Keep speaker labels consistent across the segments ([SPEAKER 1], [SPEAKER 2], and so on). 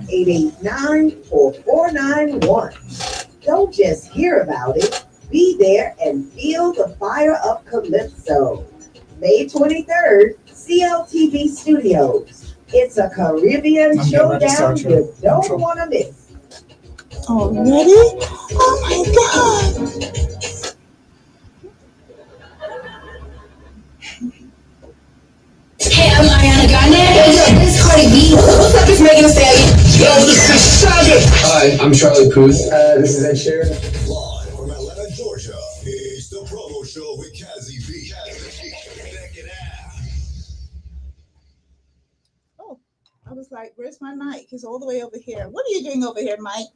[SPEAKER 1] 489-4491. Don't just hear about it. Be there and feel the fire of Calypso. May 23rd, CLTV Studios. It's a Caribbean showdown you don't want to miss.
[SPEAKER 2] Already? Oh my God!
[SPEAKER 3] Hey, I'm Ariana Grande. Yo, this is Cardi B. What's up, it's Megan Thee Stallion.
[SPEAKER 4] Yo, this is Saga.
[SPEAKER 5] Hi, I'm Charlie Puth.
[SPEAKER 4] This is Ed Sheeran.
[SPEAKER 6] Live from Atlanta, Georgia, it's the Promo Show with Cazzy B. Check it out.
[SPEAKER 2] Oh, I was like, where's my mic? He's all the way over here. What are you doing over here, Mike?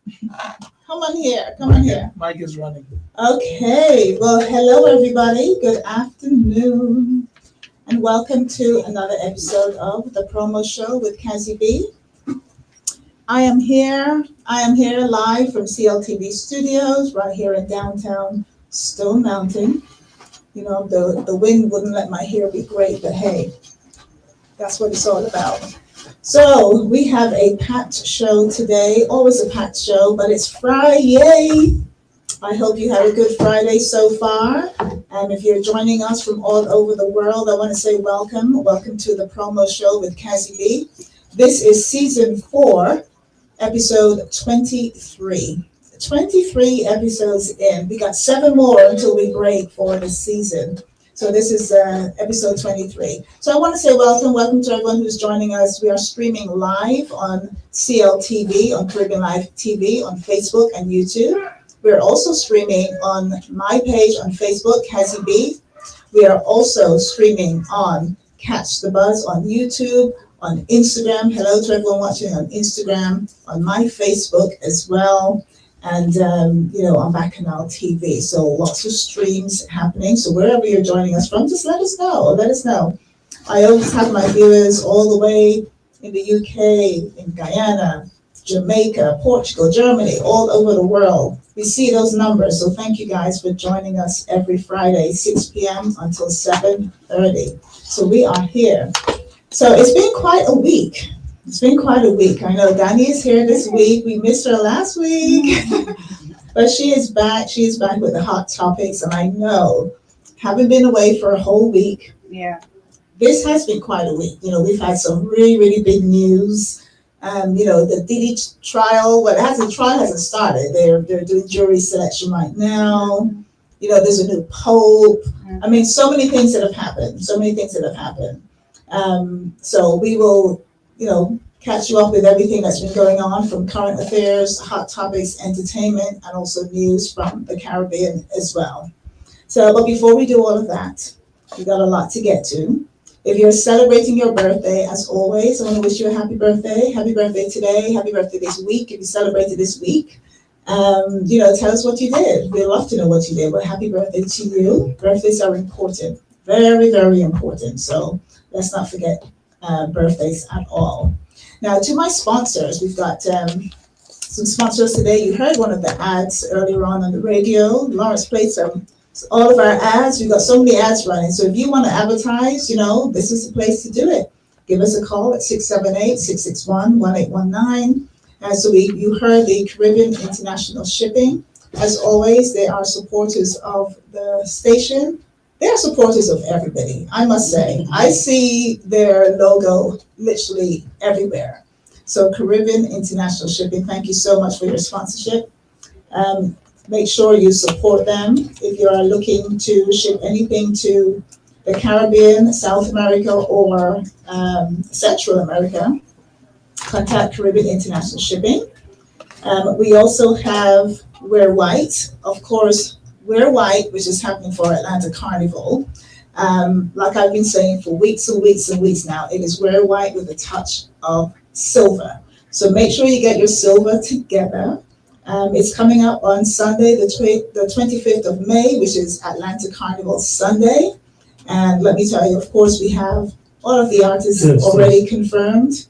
[SPEAKER 2] Come on here. Come on here.
[SPEAKER 4] Mike is running.
[SPEAKER 2] Okay. Well, hello, everybody. Good afternoon. And welcome to another episode of the Promo Show with Cazzy B. I am here live from CLTV Studios right here in downtown Stone Mountain. You know, the wind wouldn't let my hair be great, but hey, that's what it's all about. So we have a packed show today, always a packed show, but it's Friday. I hope you had a good Friday so far. And if you're joining us from all over the world, I want to say welcome. Welcome to the Promo Show with Cazzy B. This is season 4, episode 23. 23 episodes in. We got 7 more until we break for this season. So this is episode 23. So I want to say welcome to everyone who's joining us. We are streaming live on CLTV, on Caribbean Live TV, on Facebook and YouTube. We're also streaming on my page on Facebook, Cazzy B. We are also streaming on Catch the Buzz on YouTube, on Instagram. Hello to everyone watching on Instagram, on my Facebook as well, and on Bacchanal TV. So lots of streams happening. So wherever you're joining us from, just let us know. I always have my viewers all the way in the UK, in Guyana, Jamaica, Portugal, Germany, all over the world. We see those numbers, so thank you guys for joining us every Friday, 6 p.m. until 7:30. So we are here. So it's been quite a week. I know Dani is here this week. We missed her last week, but she is back. She is back with the hot topics, and I know, having been away for a whole week, this has been quite a week. You know, we've had some really, really big news. The Diddy trial, the trial hasn't started. They're doing jury selection right now. You know, there's a new pope. I mean, so many things that have happened. So we will, catch you up with everything that's been going on, from current affairs, hot topics, entertainment, and also news from the Caribbean as well. So, but before we do all of that, we got a lot to get to. If you're celebrating your birthday, as always, I want to wish you a happy birthday. Happy birthday today. Happy birthday this week. If you celebrated this week, tell us what you did. We'd love to know what you did. Well, happy birthday to you. Birthdays are important. Very, very important. So let's not forget birthdays at all. Now, to my sponsors, we've got some sponsors today. You heard one of the ads earlier on the radio. Lawrence played all of our ads. We've got so many ads running. So if you want to advertise, this is the place to do it. Give us a call at 678-661-1819. So you heard the Caribbean International Shipping. As always, they are supporters of the station. They are supporters of everybody, I must say. I see their logo literally everywhere. So Caribbean International Shipping, thank you so much for your sponsorship. Make sure you support them. If you are looking to ship anything to the Caribbean, South America, or Central America, contact Caribbean International Shipping. We also have Wear White. Of course, Wear White, which is happening for Atlanta Carnival. Like I've been saying for weeks and weeks and weeks now, it is Wear White with a touch of silver. So make sure you get your silver together. It's coming up on Sunday, the 25th of May, which is Atlanta Carnival Sunday. And let me tell you, of course, we have all of the artists already confirmed.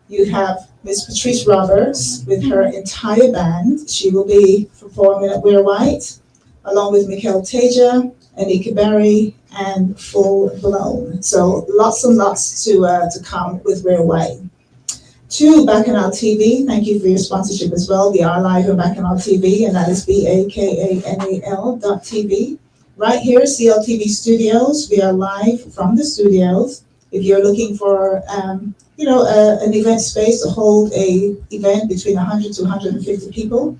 [SPEAKER 2] You have Miss Patrice Roberts with her entire band. She will be performing at Wear White, along with Mikhail Teja, Anika Berry, and Full Blown. So lots and lots to come with Wear White. To Bacchanal TV, thank you for your sponsorship as well. We are live on Bacchanal TV, and that is BAKANAL.TV. Right here, CLTV Studios. We are live from the studios. If you're looking for, an event space to hold a event between 100 to 150 people,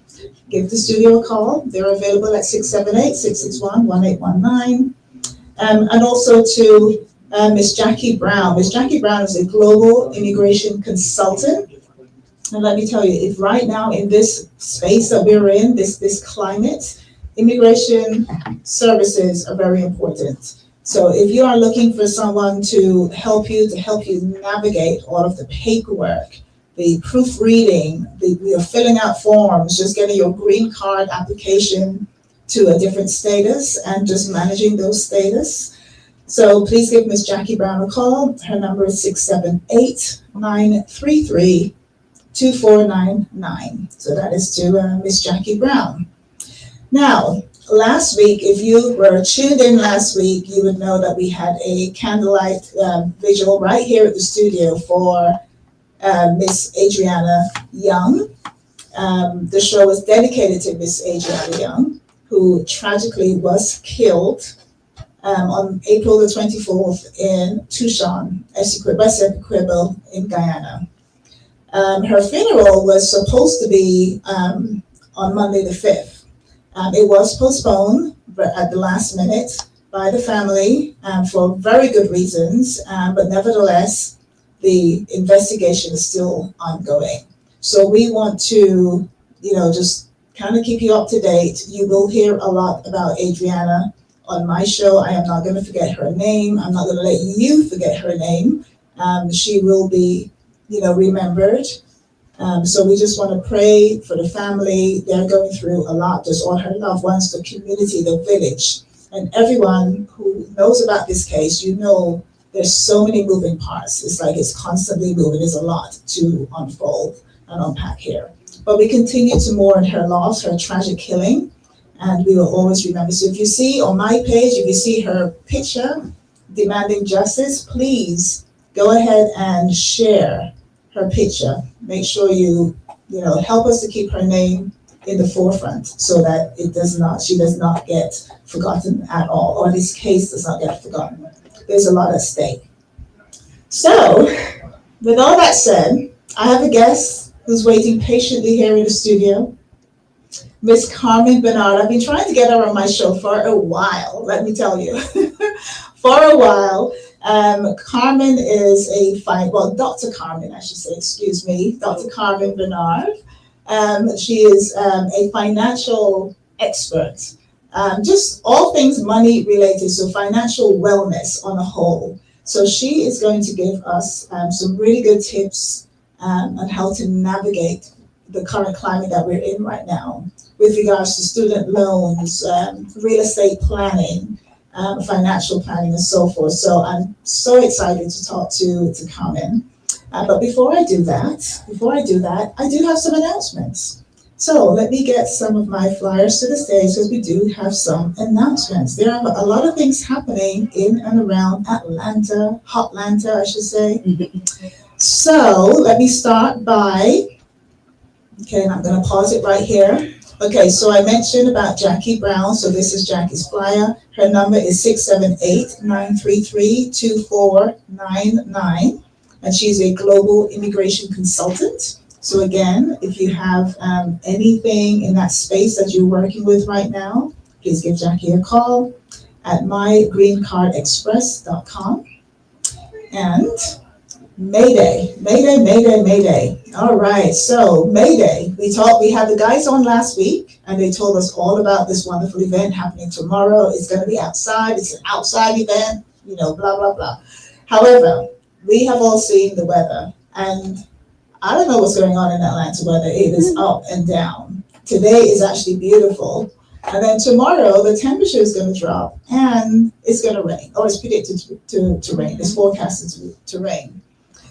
[SPEAKER 2] give the studio a call. They're available at 678-661-1819. And also to Miss Jackie Brown. Miss Jackie Brown is a global immigration consultant. And let me tell you, if right now in this space that we're in, this climate, immigration services are very important. So if you are looking for someone to help you navigate all of the paperwork, the proofreading, the filling out forms, just getting your green card application to a different status and just managing those status. So please give Miss Jackie Brown a call. Her number is 678-933-2499. So that is to Miss Jackie Brown. Now, last week, if you were tuned in last week, you would know that we had a candlelight visual right here at the studio for Miss Adriana Young. The show was dedicated to Miss Adriana Young, who tragically was killed on April the 24th in Tucson, Essequibo in Guyana. Her funeral was supposed to be on Monday the 5th. It was postponed at the last minute by the family for very good reasons, but nevertheless, the investigation is still ongoing. So we want to, just kind of keep you up to date. You will hear a lot about Adriana on my show. I am not going to forget her name. I'm not going to let you forget her name. She will be, remembered. So we just want to pray for the family. They're going through a lot. Just all her loved ones, the community, the village, and everyone who knows about this case. There's so many moving parts. It's like it's constantly moving. There's a lot to unfold and unpack here. But we continue to mourn her loss, her tragic killing, and we will always remember. So if you see on my page, if you see her picture demanding justice, please go ahead and share her picture. Make sure you help us to keep her name in the forefront so that she does not get forgotten at all, or this case does not get forgotten. There's a lot at stake. So, with all that said, I have a guest who's waiting patiently here in the studio, Miss Carmen Bernaard. I've been trying to get her on my show for a while, let me tell you. For a while. Carmen is Dr. Carmen, I should say, excuse me, Dr. Carmen Bernaard. She is a financial expert, just all things money related, so financial wellness on a whole. So she is going to give us some really good tips on how to navigate the current climate that we're in right now with regards to student loans, real estate planning, financial planning, and so forth. So I'm so excited to talk to Carmen. But before I do that, I do have some announcements. So let me get some of my flyers to the stage because we do have some announcements. There are a lot of things happening in and around Atlanta, Hotlanta, I should say. So let me start by, and I'm going to pause it right here. Okay, so I mentioned about Jackie Brown. So this is Jackie's flyer. Her number is 678-933-2499. And she's a global immigration consultant. So again, if you have anything in that space that you're working with right now, please give Jackie a call at mygreencardexpress.com. And Mayday. All right, so Mayday. We had the guys on last week, and they told us all about this wonderful event happening tomorrow. It's going to be outside. It's an outside event, blah, blah, blah. However, we have all seen the weather, and I don't know what's going on in Atlanta weather. It is up and down. Today is actually beautiful. And then tomorrow, the temperature is going to drop, and it's going to rain, or it's predicted to rain. It's forecasted to rain.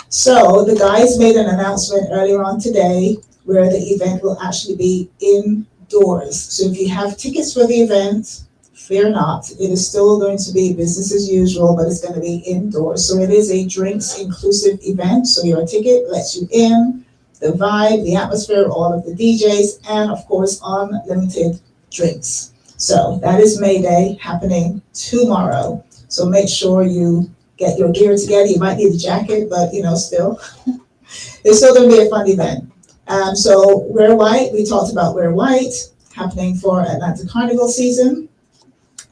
[SPEAKER 2] So the guys made an announcement earlier on today where the event will actually be indoors. So if you have tickets for the event, fear not. It is still going to be business as usual, but it's going to be indoors. So it is a drinks inclusive event. So your ticket lets you in, the vibe, the atmosphere, all of the DJs, and of course, unlimited drinks. So that is May Day happening tomorrow. So make sure you get your gear together. You might need a jacket, but still, it's still going to be a fun event. So Wear White, we talked about Wear White happening for Atlanta Carnival season.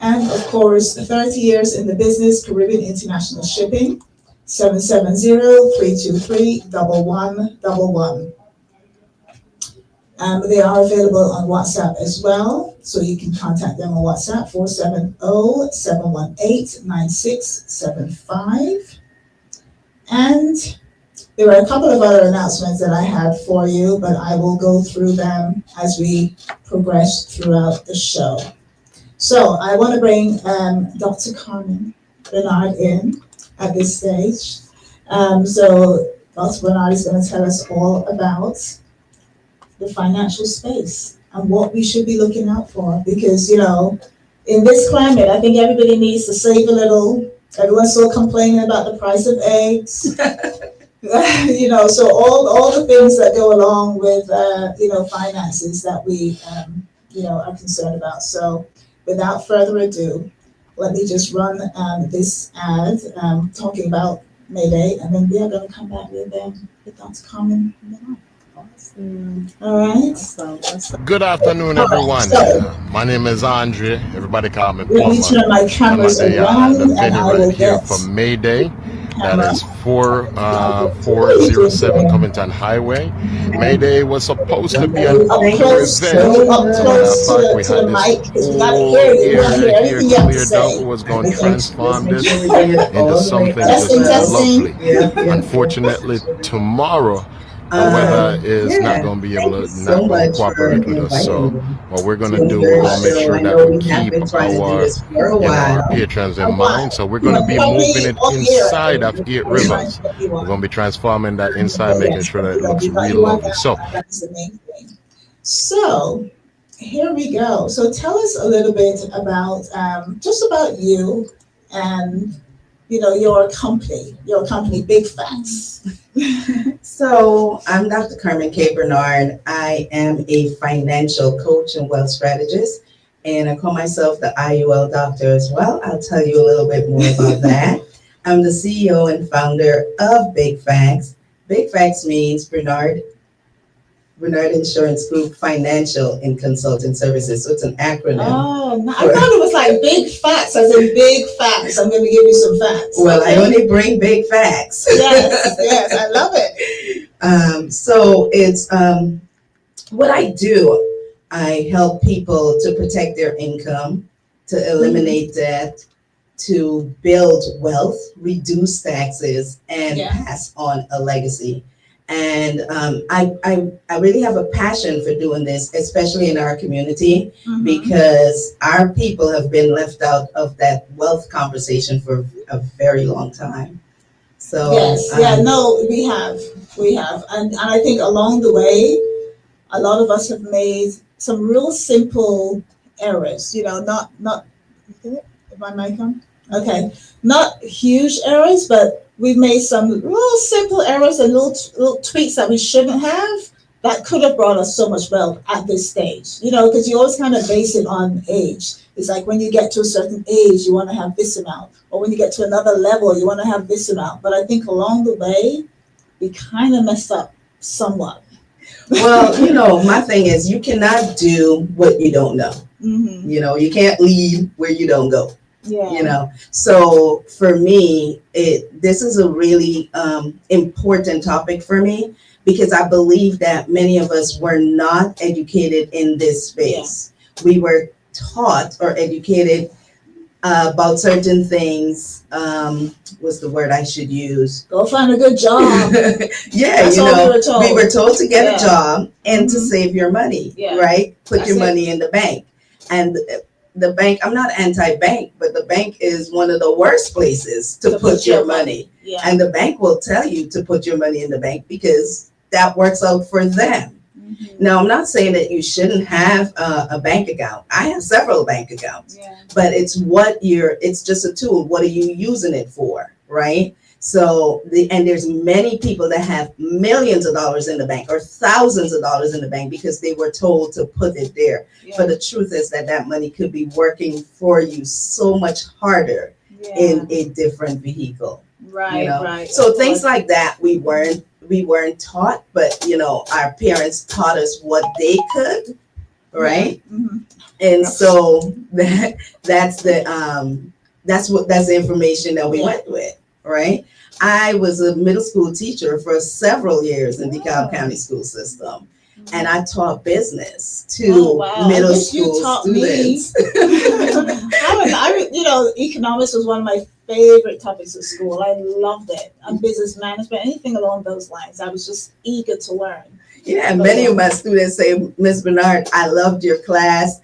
[SPEAKER 2] And of course, 30 years in the business, Caribbean International Shipping, 770-323-1111. They are available on WhatsApp as well, so you can contact them on WhatsApp, 470-718-9675. And there are a couple of other announcements that I have for you, but I will go through them as we progress throughout the show. So I want to bring Dr. Carmen Bernaard in at this stage. So Dr. Bernaard is going to tell us all about the financial space and what we should be looking out for. Because, in this climate, I think everybody needs to save a little. Everyone's still complaining about the price of eggs. So all the things that go along with, finances that we, are concerned about. So without further ado, let me just run this ad talking about May Day, and then we are going to come back with Dr. Carmen. Awesome. All right.
[SPEAKER 5] Good afternoon, everyone. My name is Andre. Everybody call me
[SPEAKER 2] Let me turn my cameras around,
[SPEAKER 5] the
[SPEAKER 2] and I
[SPEAKER 5] venue
[SPEAKER 2] will
[SPEAKER 5] right here
[SPEAKER 2] get
[SPEAKER 5] for May Day. That is 407 Covington Highway. May Day was supposed to be an
[SPEAKER 2] up
[SPEAKER 5] outdoor
[SPEAKER 2] close to
[SPEAKER 5] event.
[SPEAKER 2] the mic, because we got to hear you. We want to hear everything you have to
[SPEAKER 5] Cleared up.
[SPEAKER 2] say.
[SPEAKER 5] Who was going to transform this
[SPEAKER 1] into
[SPEAKER 5] into something just
[SPEAKER 2] Testing.
[SPEAKER 5] lovely. Unfortunately, tomorrow the weather is not going to be able to cooperate with us. So what we're going to do, we're going to make sure that we keep our patrons in mind. So we're going to be moving it inside of 8 Rivers. We're going to be transforming that inside, making sure that it looks real lovely. So
[SPEAKER 2] that's the main thing. So here we go. So tell us a little bit about just about you and your company, BIGFACS.
[SPEAKER 7] So I'm Dr. Carmen K. Bernaard. I am a financial coach and wealth strategist, and I call myself the IUL doctor as well. I'll tell you a little bit more about that. I'm the CEO and founder of BIGFACS. BIGFACS means Bernaard Insurance Group Financial and Consulting Services. So it's an acronym.
[SPEAKER 2] Oh, no, I thought it was like big facts, as in big facts. I'm going to give you some facts.
[SPEAKER 7] Well, okay. I only bring big facts.
[SPEAKER 2] Yes, I love it.
[SPEAKER 7] So it's what I do. I help people to protect their income, to eliminate debt, to build wealth, reduce taxes, and pass on a legacy. And I really have a passion for doing this, especially in our community, because our people have been left out of that wealth conversation for a very long time. So we have, and I think along the way, a lot of us have made some real simple errors. Not my mic on? Okay, not huge errors, but we've made some real simple errors and little tweaks that we shouldn't have that could have brought us so much wealth at this stage. Because you always kind of base it on age. It's like when you get to a certain age, you want to have this amount. Or when you get to another level, you want to have this amount. But I think along the way, we kind of messed up somewhat. Well, my thing is you cannot do what you don't know. You can't lead where you don't go. So for me, this is a really important topic for me, because I believe that many of us were not educated in this space. We were taught or educated about certain things. What's the word I should use?
[SPEAKER 2] Go find a good job.
[SPEAKER 7] We were told to get a job and to save your money, right? Put your money in the bank. And the bank, I'm not anti-bank, but the bank is one of the worst places to put your money. And the bank will tell you to put your money in the bank because that works out for them. Now, I'm not saying that you shouldn't have a bank account. I have several bank accounts, but it's just a tool. What are you using it for, right? So and there's many people that have millions of dollars in the bank or thousands of dollars in the bank because they were told to put it there. But the truth is that money could be working for you so much harder in a different vehicle.
[SPEAKER 2] Right, right.
[SPEAKER 7] So things like that we weren't taught, but our parents taught us what they could, right? And so that's the information that we went with, right? I was a middle school teacher for several years in DeKalb County school system. And I taught business to middle school students.
[SPEAKER 2] Economics was one of my favorite topics at school. I loved it. Business management, anything along those lines. I was just eager to learn.
[SPEAKER 7] Yeah, and many of my students say, Ms. Bernaard, I loved your class.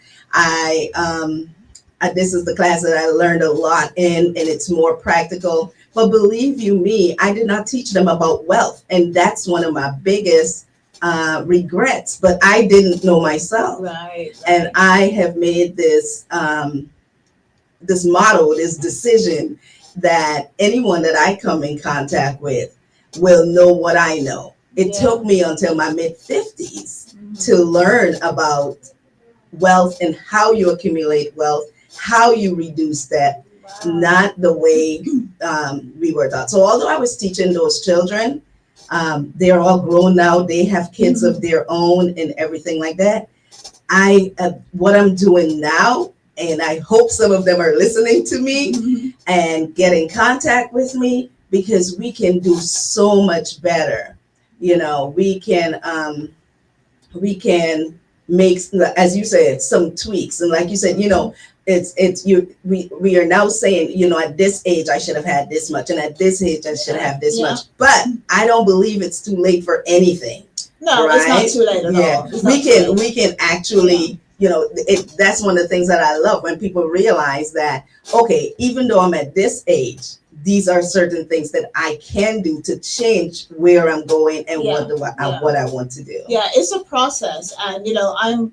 [SPEAKER 7] This is the class that I learned a lot in, and it's more practical. But believe you me, I did not teach them about wealth. And that's one of my biggest regrets, but I didn't know myself.
[SPEAKER 2] Right.
[SPEAKER 7] And I have made this motto, this decision that anyone that I come in contact with will know what I know. It took me until my mid-50s to learn about wealth and how you accumulate wealth, how you reduce debt, not the way we were taught. So although I was teaching those children, they're all grown now, they have kids of their own and everything like that. What I'm doing now, and I hope some of them are listening to me and get in contact with me, because we can do so much better. We can make, as you said, some tweaks. And like you said, we are now saying, at this age, I should have had this much. And at this age, I should have this much. But I don't believe it's too late for anything.
[SPEAKER 2] No,
[SPEAKER 7] right?
[SPEAKER 2] It's not too late at all.
[SPEAKER 7] We can actually, that's one of the things that I love, when people realize that, okay, even though I'm at this age, these are certain things that I can do to change where I'm going and what I want to do.
[SPEAKER 2] Yeah, it's a process. And, I'm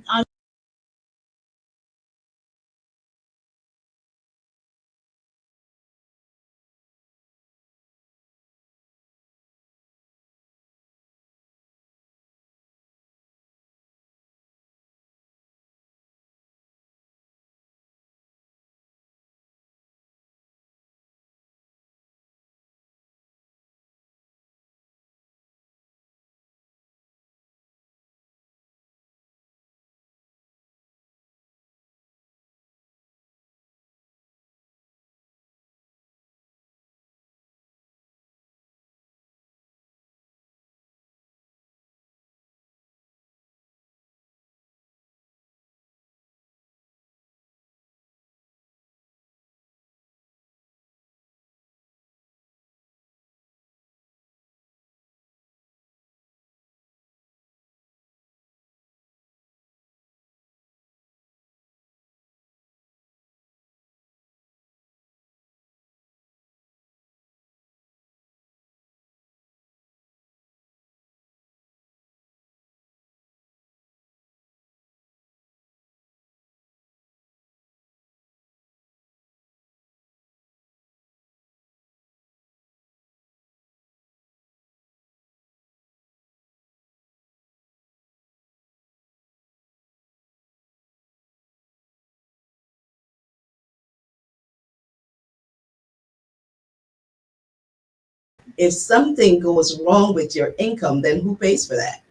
[SPEAKER 7] If something goes wrong with your income, then who pays for that?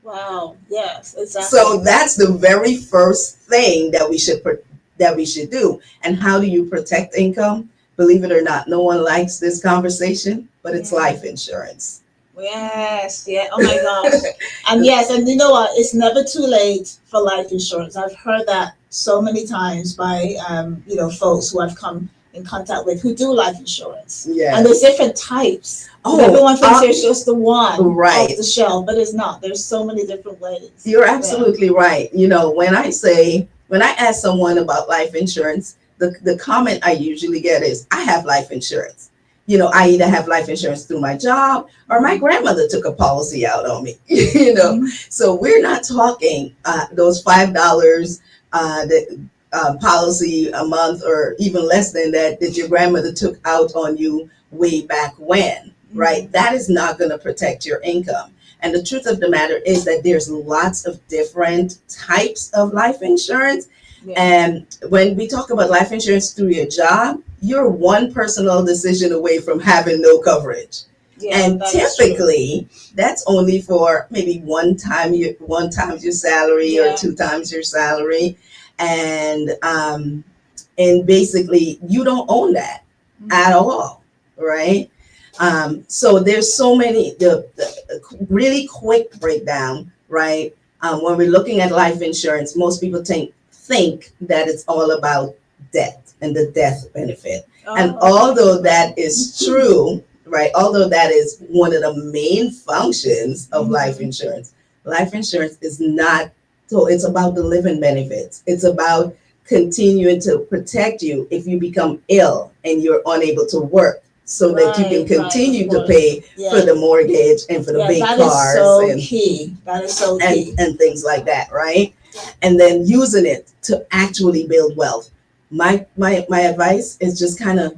[SPEAKER 2] Wow. Yes, exactly.
[SPEAKER 7] So that's the very first thing that we should do. And how do you protect income? Believe it or not, no one likes this conversation, but it's life insurance.
[SPEAKER 2] Yes. Yeah. Oh my gosh. And yes, and you know what? It's never too late for life insurance. I've heard that so many times by folks who I've come in contact with who do life insurance.
[SPEAKER 7] Yeah.
[SPEAKER 2] And there's different types. Everyone thinks there's just the one off the shelf, but it's not. There's so many different ways.
[SPEAKER 7] You're absolutely right. When I ask someone about life insurance, the comment I usually get is, I have life insurance. I either have life insurance through my job or my grandmother took a policy out on me, So we're not talking those $5 policy a month or even less than that your grandmother took out on you way back when, right? That is not going to protect your income. And the truth of the matter is that there's lots of different types of life insurance. Yeah. And when we talk about life insurance through your job, you're one personal decision away from having no coverage. Yeah, and typically that's only for maybe one times your salary or 2 times your salary. And basically you don't own that at all, right? So there's so many, the really quick breakdown, right? When we're looking at life insurance, most people think that it's all about death and the death benefit. And although that is true, right? Although that is one of the main functions of life insurance is not, so it's about the living benefits. It's about continuing to protect you if you become ill and you're unable to work, so that you can continue to pay for the mortgage and for the big cars.
[SPEAKER 2] That is so key.
[SPEAKER 7] And things like that, right? And then using it to actually build wealth. My advice is just kind of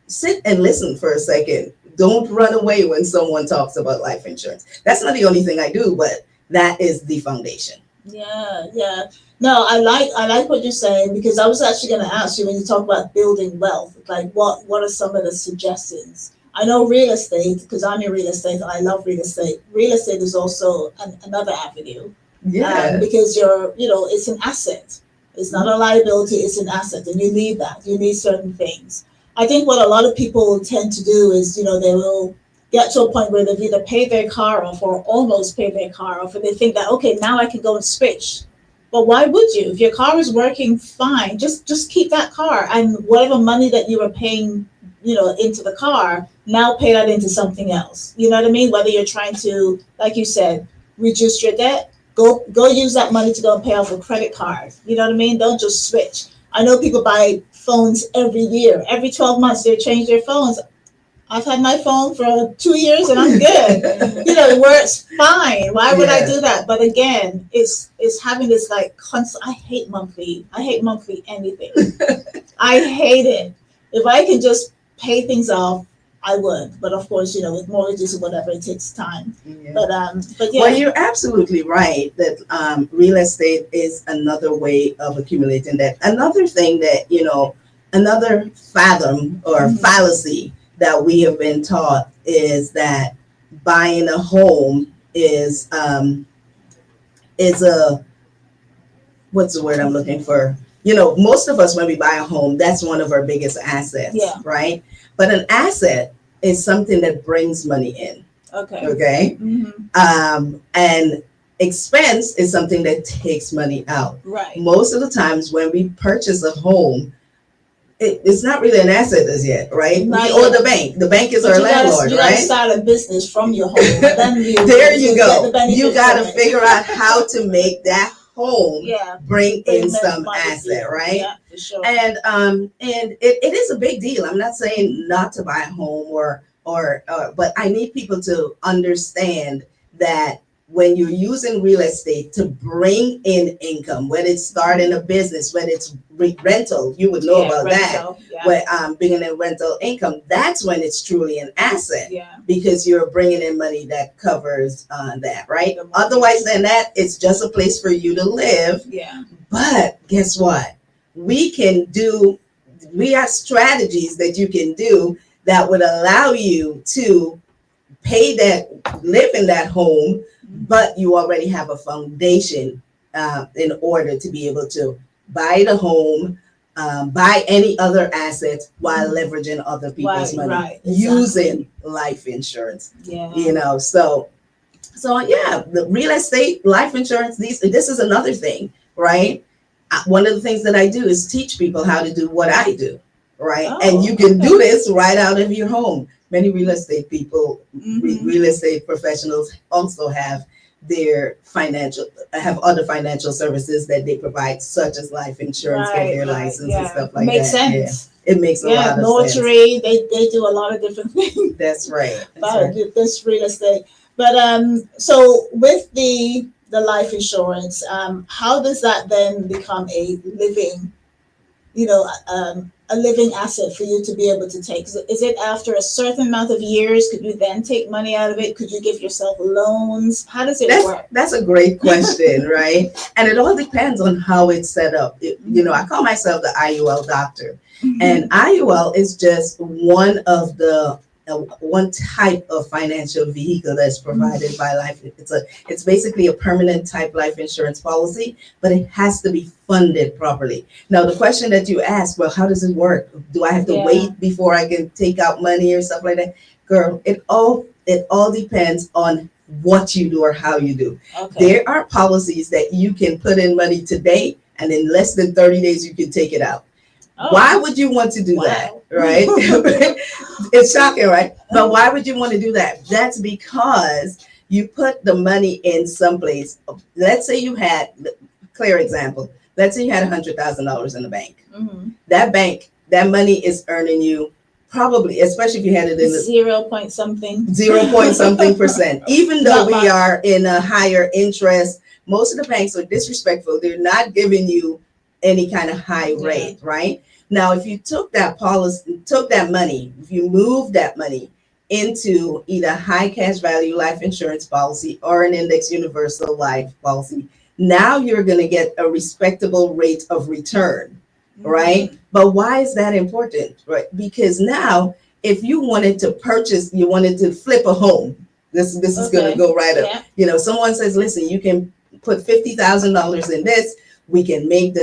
[SPEAKER 7] sit and listen for a second. Don't run away when someone talks about life insurance. That's not the only thing I do, but that is the foundation.
[SPEAKER 2] Yeah. No, I like what you're saying, because I was actually going to ask you, when you talk about building wealth, like what are some of the suggestions? I know real estate, because I'm in real estate and I love real estate. Real estate is also another avenue. Yeah. Because it's an asset. It's not a liability, it's an asset, and you need that. You need certain things. I think what a lot of people tend to do is, they will get to a point where they've either paid their car off or almost paid their car off, and they think that, okay, now I can go and switch. But why would you? If your car is working fine, just keep that car, and whatever money that you were paying, into the car, now pay that into something else. You know what I mean? Whether you're trying to, like you said, reduce your debt, go use that money to go and pay off a credit card. You know what I mean? Don't just switch. I know people buy phones every year. Every 12 months, they change their phones. I've had my phone for 2 years and I'm good. It works fine. Why would I do that? But again, it's having this like constant. I hate monthly anything. I hate it. If I can just pay things off, I would. But of course, with mortgages or whatever, it takes time. Yeah. But yeah.
[SPEAKER 7] Well, you're absolutely right that real estate is another way of accumulating debt. Another thing that, another fathom or fallacy that we have been taught is that buying a home is a, what's the word I'm looking for? Most of us, when we buy a home, that's one of our biggest assets, right? But an asset is something that brings money in. Okay. Mm-hmm. And expense is something that takes money out.
[SPEAKER 2] Right.
[SPEAKER 7] Most of the times when we purchase a home, it's not really an asset as yet, right? Or the bank. The bank is our landlord,
[SPEAKER 2] you
[SPEAKER 7] right?
[SPEAKER 2] You got to start a business from your home. Then
[SPEAKER 7] there you go. You got to figure out how to make that home bring in some asset, right?
[SPEAKER 2] Yeah, for sure.
[SPEAKER 7] And it is a big deal. I'm not saying not to buy a home or but I need people to understand that when you're using real estate to bring in income, when it's starting a business, when it's rental, you would know about rental, that. When bringing in rental income, that's when it's truly an asset, because you're bringing in money that covers that, right? Otherwise than that, it's just a place for you to live.
[SPEAKER 2] Yeah.
[SPEAKER 7] But guess what? We have strategies that you can do that would allow you to live in that home, but you already have a foundation in order to be able to buy the home, buy any other assets while leveraging other people's money, using life insurance.
[SPEAKER 2] Yeah.
[SPEAKER 7] So the real estate, life insurance, this is another thing, right? One of the things that I do is teach people how to do what I do, right? And you can do this right out of your home. Many real estate people, real estate professionals also have other financial services that they provide, such as life insurance, get their license and stuff like
[SPEAKER 2] Makes
[SPEAKER 7] that.
[SPEAKER 2] Sense.
[SPEAKER 7] It makes a lot of sense.
[SPEAKER 2] notary, they do a lot of different things.
[SPEAKER 7] That's right.
[SPEAKER 2] About this real estate. But so with the life insurance, how does that then become a living, a living asset for you to be able to take? Is it after a certain amount of years? Could you then take money out of it? Could you give yourself loans? How does it work?
[SPEAKER 7] That's a great question, right? And it all depends on how it's set up. I call myself the IUL doctor, and IUL is just one of the one type of financial vehicle that's provided by life. It's basically a permanent type life insurance policy, but it has to be funded properly. Now, the question that you asked, well, how does it work? Do I have to wait before I can take out money or stuff like that? Girl, it all depends on what you do or how you do. Okay. There are policies that you can put in money today, and in less than 30 days, you can take it out. Oh. Why would you want to do that, right? It's shocking, right? But why would you want to do that? That's because you put the money in someplace. Let's say you had, clear example, let's say you had $100,000 in the bank. Mm-hmm. That money is earning you probably, especially if you had it in the 0 point something percent. Even though we are in a higher interest, most of the banks are disrespectful. They're not giving you any kind of high rate, right? Now, if you took that money, if you moved that money into either high cash value life insurance policy or an index universal life policy, now you're going to get a respectable rate of return, right? Mm-hmm. But why is that important, right? Because now, if you wanted to flip a home, this is going to go right up. Yeah. Someone says, listen, you can put $50,000 in this. We can make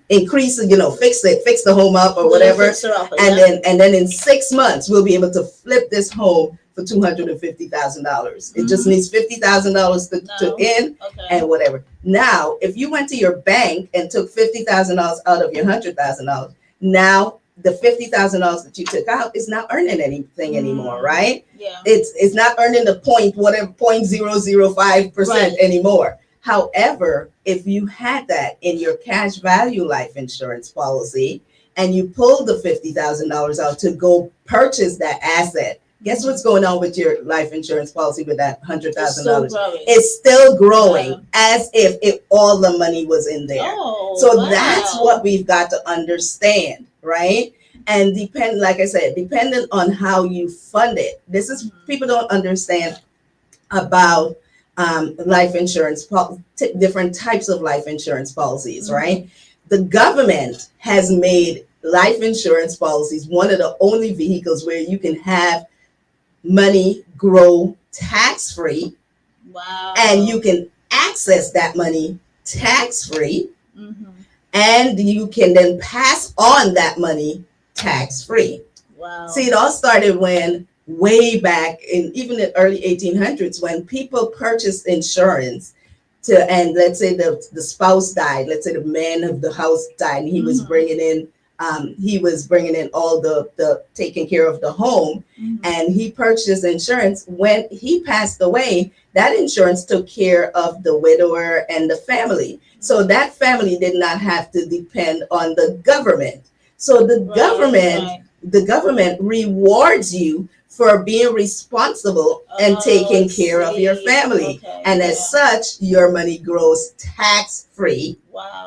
[SPEAKER 7] increase, fix the home up or whatever, and then in 6 months we'll be able to flip this home for $250,000. It just needs $50,000 to end and whatever. Now, if you went to your bank and took $50,000 out of your $100,000, now the $50,000 that you took out is not earning anything anymore, right? Yeah. It's not earning the 0.005% anymore. However, if you had that in your cash value life insurance policy and you pulled the $50,000 out to go purchase that asset, guess what's going on with your life insurance policy with that $100,000? It's still growing as if all the money was in there. That's what we've got to understand, right? And dependent on how you fund it. This is, people don't understand about life insurance, different types of life insurance policies, right? The government has made life insurance policies one of the only vehicles where you can have money grow tax-free. Wow. And you can access that money tax-free. Mm-hmm. And you can then pass on that money tax-free. Wow. See, it all started way back in even the early 1800s when people purchased insurance and let's say the spouse died, let's say the man of the house died, and he was bringing in all the taking care of the home, and he purchased insurance. When he passed away, that insurance took care of the widower and the family. So that family did not have to depend on the government. So the government rewards you for being responsible and taking care of your family. Okay. And as such, your money grows tax-free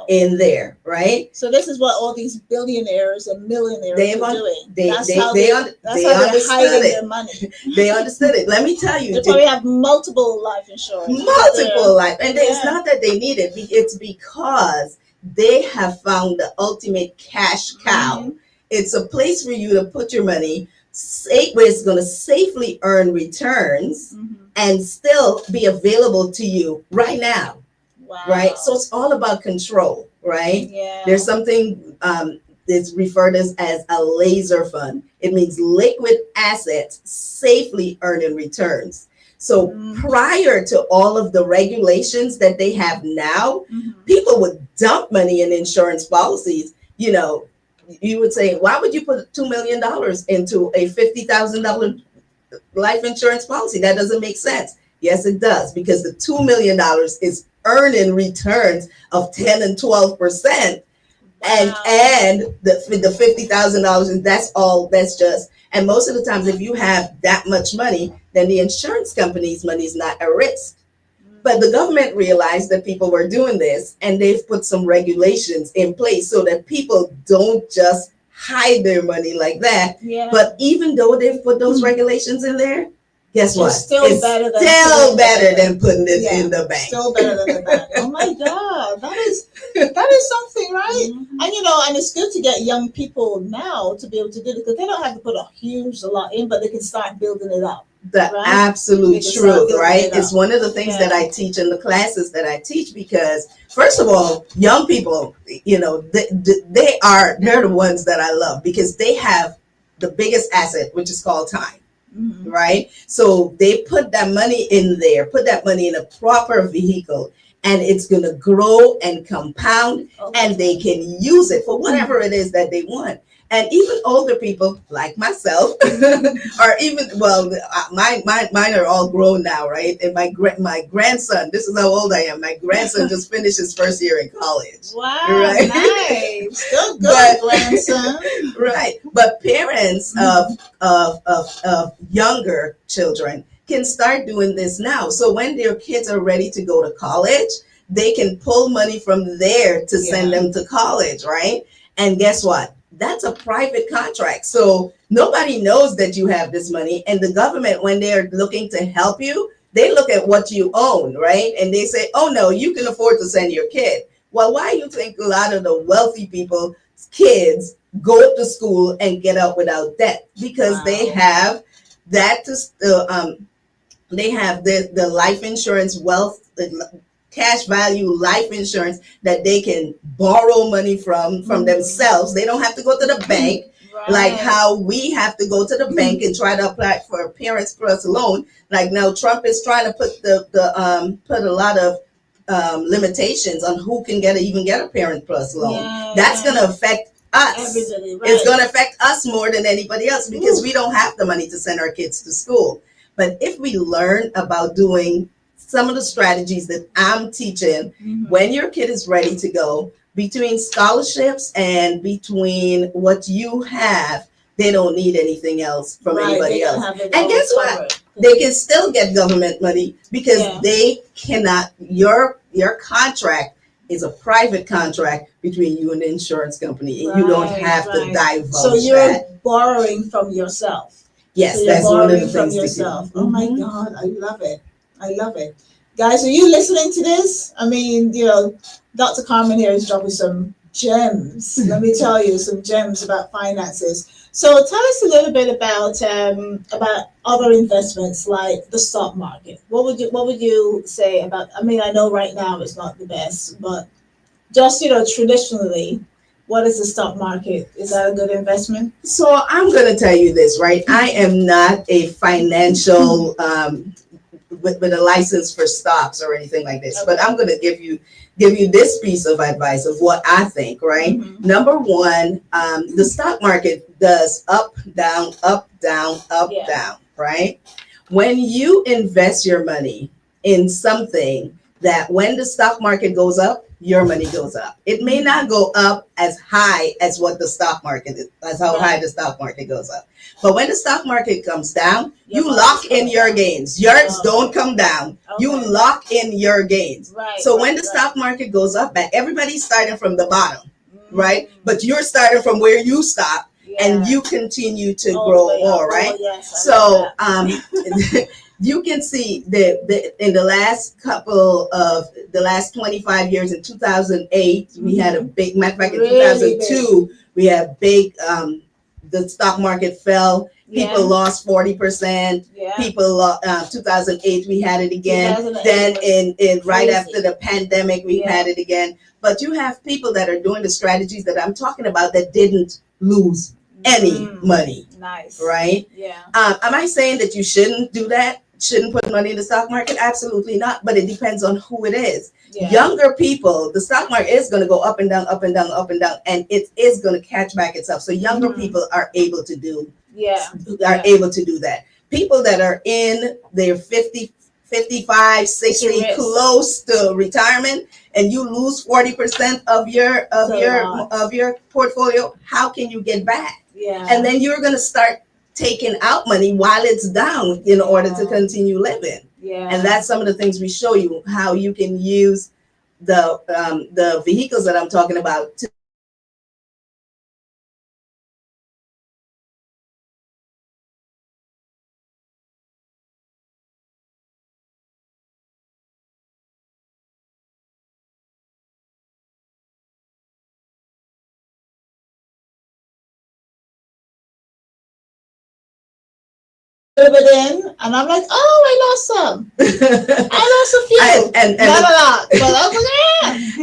[SPEAKER 7] in there, right?
[SPEAKER 2] So this is what all these billionaires and millionaires are doing. That's how
[SPEAKER 7] they
[SPEAKER 2] they're hiding their money.
[SPEAKER 7] They understood it. Let me tell you.
[SPEAKER 2] They probably have multiple life insurance.
[SPEAKER 7] And it's not that they need it. It's because they have found the ultimate cash cow. Mm-hmm. It's a place for you to put your money, where it's going to safely earn returns and still be available to you right now. Wow. Right? So it's all about control, right? Yeah. There's something that's referred as a laser fund. It means liquid assets safely earning returns. So prior to all of the regulations that they have now, people would dump money in insurance policies. You would say, why would you put $2 million into a $50,000 life insurance policy? That doesn't make sense. Yes, it does, because the $2 million is earning returns of 10 and 12%. And the $50,000, and that's just, and most of the times if you have that much money, then the insurance company's money is not at risk. But the government realized that people were doing this, and they've put some regulations in place so that people don't just hide their money like that.
[SPEAKER 2] Yeah.
[SPEAKER 7] But even though they've put those regulations in there, guess what?
[SPEAKER 2] It's still better
[SPEAKER 7] than putting it in the bank.
[SPEAKER 2] Still better than the bank. Oh my God, that is something, right?
[SPEAKER 7] Mm-hmm.
[SPEAKER 2] And and it's good to get young people now to be able to do it, because they don't have to put a lot in, but they can start building it up.
[SPEAKER 7] The
[SPEAKER 2] right?
[SPEAKER 7] absolute truth, right?
[SPEAKER 2] It
[SPEAKER 7] it's one of the things that I teach in the classes that I teach, because first of all, young people, they're the ones that I love, because they have the biggest asset, which is called time. Mm-hmm. Right? So they put that money in there, put that money in a proper vehicle, and it's going to grow and compound, and they can use it for whatever it is that they want. And even older people like myself, or even, mine are all grown now, right? And my grandson, this is how old I am. My grandson just finished his first year in college.
[SPEAKER 2] Wow,
[SPEAKER 7] right?
[SPEAKER 2] Nice. Still good, grandson.
[SPEAKER 7] Right. But parents of younger children can start doing this now. So when their kids are ready to go to college, they can pull money from there to send them to college, right? And guess what? That's a private contract. So nobody knows that you have this money. And the government, when they're looking to help you, they look at what you own, right? And they say, oh, no, you can afford to send your kid. Well, why do you think a lot of the wealthy people's kids go to school and get out without debt? Because they have that, they have the life insurance, wealth, cash value life insurance that they can borrow money from themselves. They don't have to go to the bank like how we have to go to the bank and try to apply for a Parents Plus loan. Like now Trump is trying to put put a lot of limitations on who can even get a Parent Plus loan. That's going to affect us. It's going to affect us more than anybody else, because we don't have the money to send our kids to school. But if we learn about doing some of the strategies that I'm teaching, when your kid is ready to go, between scholarships and between what you have, they don't need anything else from anybody else. And guess what? They can still get government money, because they cannot, your contract is a private contract between you and the insurance company, and you don't have to divulge.
[SPEAKER 2] So you're borrowing from yourself.
[SPEAKER 7] Yes,
[SPEAKER 2] so
[SPEAKER 7] that's one of the
[SPEAKER 2] from
[SPEAKER 7] things
[SPEAKER 2] yourself. Oh my God, I love it. I love it. Guys, are you listening to this? I mean, Dr. Carmen here is dropping some gems. Let me tell you, some gems about finances. So tell us a little bit about other investments like the stock market. What would you say about? I mean, I know right now it's not the best, but just traditionally, what is the stock market? Is that a good investment?
[SPEAKER 7] So I'm going to tell you this, right? I am not a financial with a license for stocks or anything like this, but I'm going to give you this piece of advice of what I think, right? Number one, the stock market does up, down, down, right? When you invest your money in something that when the stock market goes up, your money goes up. It may not go up as high as what the stock market is, as how high the stock market goes up. But when the stock market comes down, you lock in your gains. Yours don't come down. You lock in your gains. So when the stock market goes up, everybody's starting from the bottom, right? But you're starting from where you stop, and you continue to grow more, right? So you can see that in the last the last 25 years, in 2008, we had a big, matter of fact, in 2002, we had big, the stock market fell. People lost 40%. People lost, 2008, we had it again. Then in right after the pandemic, we had it again. But you have people that are doing the strategies that I'm talking about that didn't lose any money. Nice. Right? Yeah. Am I saying that you shouldn't do that? Shouldn't put money in the stock market? Absolutely not. But it depends on who it is. Younger people, the stock market is going to go up and down, up and down, up and down, and it is going to catch back itself. So younger people are able to do able to do that. People that are in their 50s 55, 60,
[SPEAKER 2] risk.
[SPEAKER 7] close to retirement, and you lose 40% of your portfolio, how can you get back?
[SPEAKER 2] Yeah.
[SPEAKER 7] And then you're going to start taking out money while it's down in order to continue living.
[SPEAKER 2] Yeah.
[SPEAKER 7] And that's some of the things we show you, how you can use the vehicles that I'm talking about to
[SPEAKER 2] dividend, and I'm like, oh, I lost some. I lost a few,
[SPEAKER 7] and
[SPEAKER 2] not a lot, but I was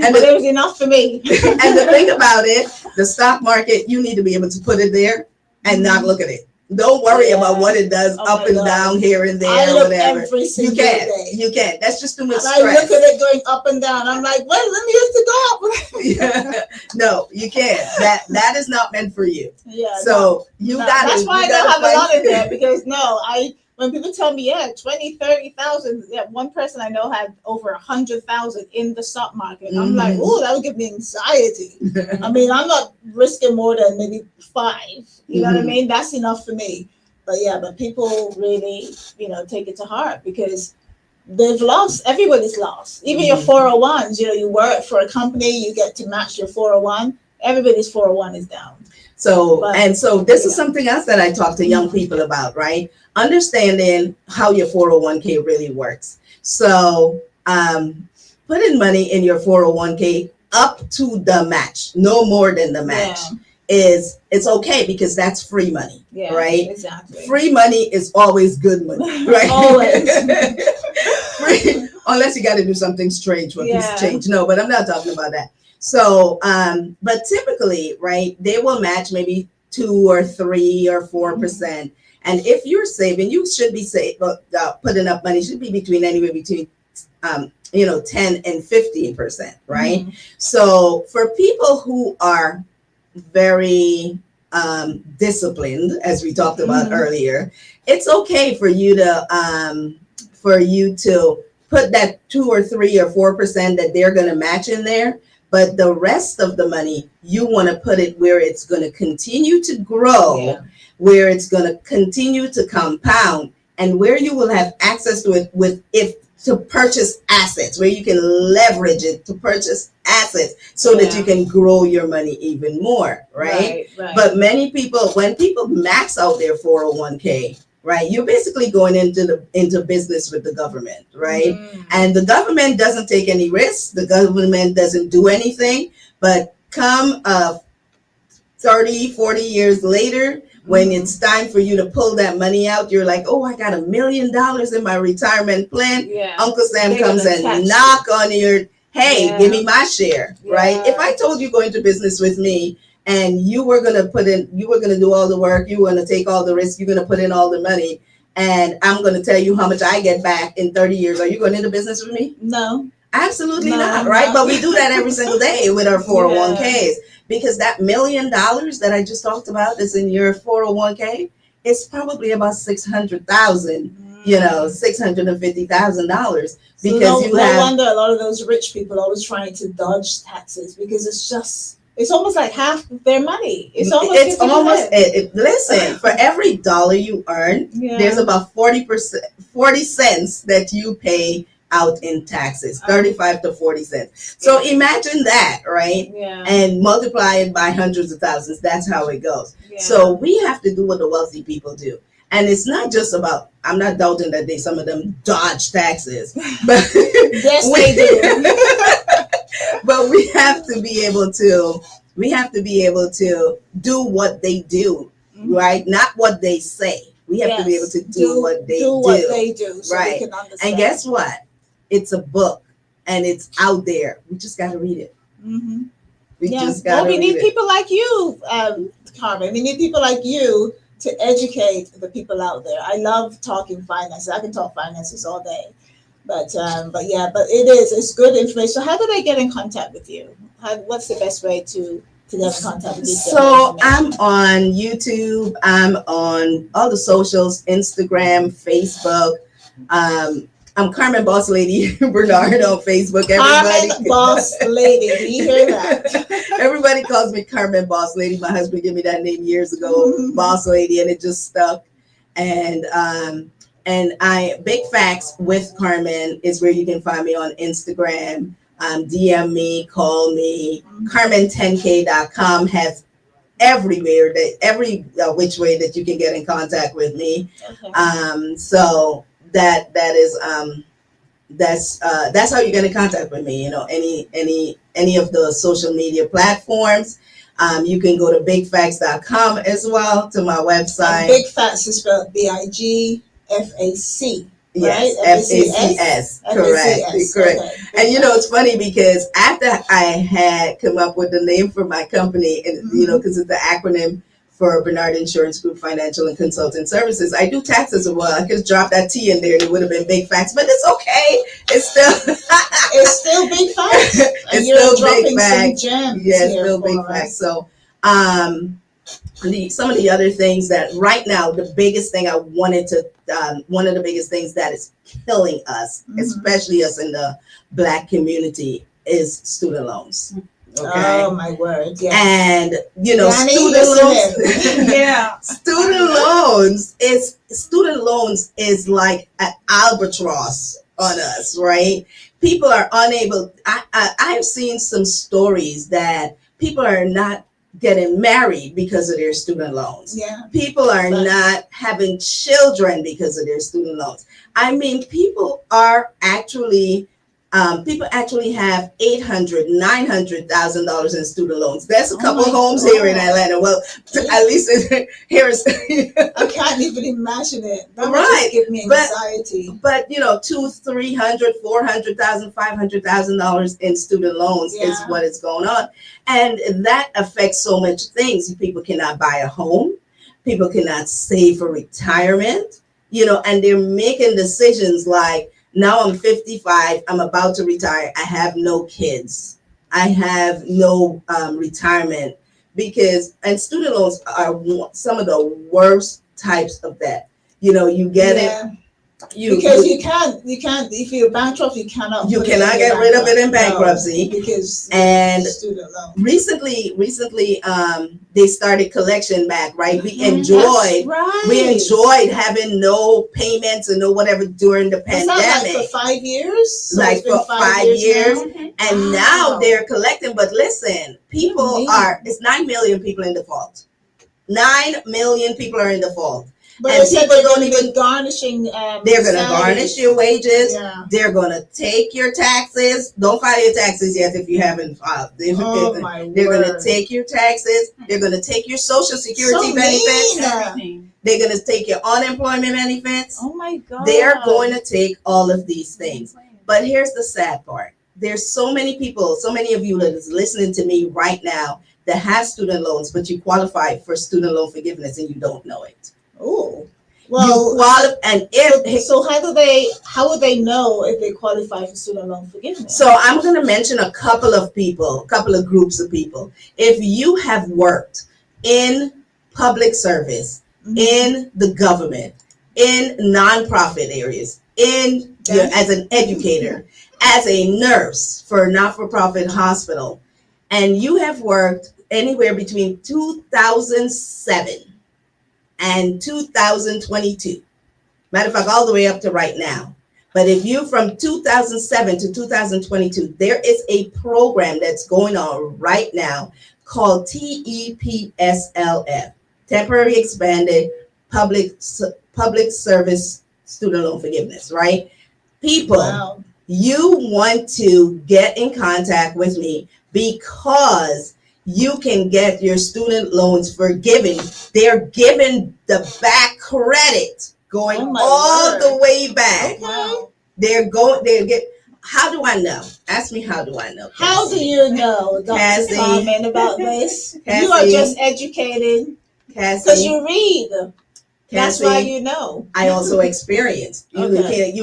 [SPEAKER 2] like, but it was enough for me.
[SPEAKER 7] And the thing about it, the stock market, you need to be able to put it there and not look at it. Don't worry about what it does up and down here and there.
[SPEAKER 2] I
[SPEAKER 7] or
[SPEAKER 2] look
[SPEAKER 7] whatever.
[SPEAKER 2] every single day.
[SPEAKER 7] You can't. That's just too much
[SPEAKER 2] And
[SPEAKER 7] stress.
[SPEAKER 2] I look at it going up and down. I'm like, well, let me use to go up.
[SPEAKER 7] Yeah. No, you can't. That is not meant for you.
[SPEAKER 2] Yeah.
[SPEAKER 7] So you got
[SPEAKER 2] That's why I don't have a lot in there, because when people tell me, 20, 30,000, one person I know had over 100,000 in the stock market. I'm like, oh, that would give me anxiety. I mean, I'm not risking more than maybe 5. You know what I mean? That's enough for me. But people really, take it to heart, because they've lost. Everybody's lost. Even your 401s, you work for a company, you get to match your 401. Everybody's 401 is down. So this is something else that I talk to young people about, right? Understanding how your 401k really works. So putting money in your 401k up to the match, no more than the match, it's okay, because that's free money, right? Exactly.
[SPEAKER 7] Free money is always good money, right?
[SPEAKER 2] Always.
[SPEAKER 7] Free, unless you got to do something strange for a piece of change. No, but I'm not talking about that. So, but typically, right, they will match maybe 2 or 3 or 4%. And if you're saving, you should be putting up money should be anywhere between 10 and 15%, right? So for people who are very disciplined, as we talked about earlier, it's okay for you to put that 2 or 3 or 4% that they're going to match in there. But the rest of the money, you want to put it where it's going to continue to grow, where it's going to continue to compound, and where you will have access to it to purchase assets, where you can leverage it to purchase assets so that you can grow your money even more, right? But many people, when people max out their 401k, right, you're basically going into business with the government, right? And the government doesn't take any risks. The government doesn't do anything. But come 30, 40 years later, when it's time for you to pull that money out, you're like, oh, I got $1 million in my retirement plan. Uncle Sam comes and knock on your, hey, give me my share, right? If I told you go into business with me and you were going to do all the work, you were going to take all the risk, you're going to put in all the money, and I'm going to tell you how much I get back in 30 years, are you going into business with me?
[SPEAKER 2] No.
[SPEAKER 7] Absolutely not, right? But we do that every single day with our 401ks, because that $1 million that I just talked about is in your 401k, it's probably about $650,000, $650,000, because
[SPEAKER 2] no wonder a lot of those rich people are always trying to dodge taxes, because it's almost like half their money.
[SPEAKER 7] Listen, for every dollar you earn, there's about 40 cents that you pay out in taxes, 35 to 40 cents. So imagine that, right? And multiply it by hundreds of thousands. That's how it goes. So we have to do what the wealthy people do. And it's not just about, I'm not doubting that some of them dodge taxes, but
[SPEAKER 2] yes, they do.
[SPEAKER 7] But we have to be able to do what they do, right? Not what they say. We have to be able to do what they do.
[SPEAKER 2] So
[SPEAKER 7] right. And guess what? It's a book and it's out there. We just got to read it.
[SPEAKER 2] We need people like you, Carmen. We need people like you to educate the people out there. I love talking finances. I can talk finances all day. But it's good information. So how do they get in contact with you? What's the best way to get in contact with you?
[SPEAKER 7] So I'm on YouTube. I'm on all the socials, Instagram, Facebook. I'm Carmen Boss Lady Bernard on Facebook. Everybody,
[SPEAKER 2] Carmen Boss Lady. Do you hear that?
[SPEAKER 7] everybody calls me Carmen Boss Lady. My husband gave me that name years ago, Boss Lady, and it just stuck. And BIGFACS with Carmen is where you can find me on Instagram. DM me, call me. Carmen10k.com has everywhere every which way that you can get in contact with me.
[SPEAKER 2] Okay.
[SPEAKER 7] So that's how you get in contact with me. Any of the social media platforms. You can go to bigfacts.com as well, to my website.
[SPEAKER 2] BIGFACS is spelled BIGFAC.
[SPEAKER 7] Yes,
[SPEAKER 2] right?
[SPEAKER 7] FACS. Correct.
[SPEAKER 2] Okay.
[SPEAKER 7] And it's funny because after I had come up with the name for my company, and because it's the acronym for Bernaard Insurance Group Financial and Consulting Services, I do taxes as well. I could drop that T in there and it would have been BIGFACS, but it's okay. It's still
[SPEAKER 2] BIGFACS. And
[SPEAKER 7] it's
[SPEAKER 2] you're
[SPEAKER 7] still
[SPEAKER 2] dropping
[SPEAKER 7] BIGFACS.
[SPEAKER 2] some gems.
[SPEAKER 7] Yes,
[SPEAKER 2] here
[SPEAKER 7] still
[SPEAKER 2] for
[SPEAKER 7] BIGFACS.
[SPEAKER 2] us.
[SPEAKER 7] So some of the other things that right now, the biggest thing one of the biggest things that is killing us, especially us in the Black community, is student loans. Okay.
[SPEAKER 2] Oh my word! Yes.
[SPEAKER 7] And
[SPEAKER 2] Dani,
[SPEAKER 7] student loans is like an albatross on us, right? People are unable. I've seen some stories that people are not getting married because of their student loans.
[SPEAKER 2] Yeah.
[SPEAKER 7] People are not having children because of their student loans. I mean, people actually have $800,000, $900,000 in student loans. There's a couple homes here in Atlanta. Well, at least here is.
[SPEAKER 2] I can't even imagine it. That would
[SPEAKER 7] Right.
[SPEAKER 2] just give me anxiety.
[SPEAKER 7] But $200,000, $300,000, $400,000, $500,000 in student loans is what is going on, and that affects so much things. People cannot buy a home. People cannot save for retirement. And they're making decisions like, now I'm 55, I'm about to retire, I have no kids, I have no retirement, and student loans are some of the worst types of debt. You get it.
[SPEAKER 2] Because you can't, if you're bankrupt, you cannot
[SPEAKER 7] get rid of it in bankruptcy.
[SPEAKER 2] Because
[SPEAKER 7] and
[SPEAKER 2] student loan.
[SPEAKER 7] Recently, they started collection back, right? We enjoyed having no payments and no whatever during the pandemic.
[SPEAKER 2] Like for 5 years? So
[SPEAKER 7] like for 5 years.
[SPEAKER 2] Now?
[SPEAKER 7] And now they're collecting. But listen, it's 9 million people in default. 9 million people are in default.
[SPEAKER 2] But
[SPEAKER 7] and
[SPEAKER 2] people don't even garnishing.
[SPEAKER 7] They're going to garnish your wages.
[SPEAKER 2] Yeah.
[SPEAKER 7] They're going to take your taxes. Don't file your taxes yet if you haven't filed. They're going to take your taxes. They're going to take your Social Security benefits. They're going to take your unemployment benefits.
[SPEAKER 2] Oh my God.
[SPEAKER 7] They're going to take all of these things. But here's the sad part. There's so many people, so many of you that is listening to me right now that have student loans, but you qualify for student loan forgiveness and you don't know it.
[SPEAKER 2] Oh, well, so how would they know if they qualify for student loan forgiveness?
[SPEAKER 7] So I'm going to mention a couple of groups of people. If you have worked in public service, in the government, in nonprofit areas, as an educator, as a nurse for a not-for-profit hospital, and you have worked anywhere between 2007 and 2022. Matter of fact, all the way up to right now. But if you from 2007 to 2022, there is a program that's going on right now called TEPSLF, Temporary Expanded Public Service Student Loan Forgiveness, right? People, you want to get in contact with me because you can get your student loans forgiven. They're giving the back credit going all the way back. Okay. How do I know? Ask me, how do I know? Cazzy.
[SPEAKER 2] How do you know, Dr. Carmen, about this?
[SPEAKER 7] Cazzy.
[SPEAKER 2] You are just educated because you read.
[SPEAKER 7] Cazzy.
[SPEAKER 2] That's why you know.
[SPEAKER 7] I also experienced.
[SPEAKER 2] Okay.
[SPEAKER 7] Cazzy.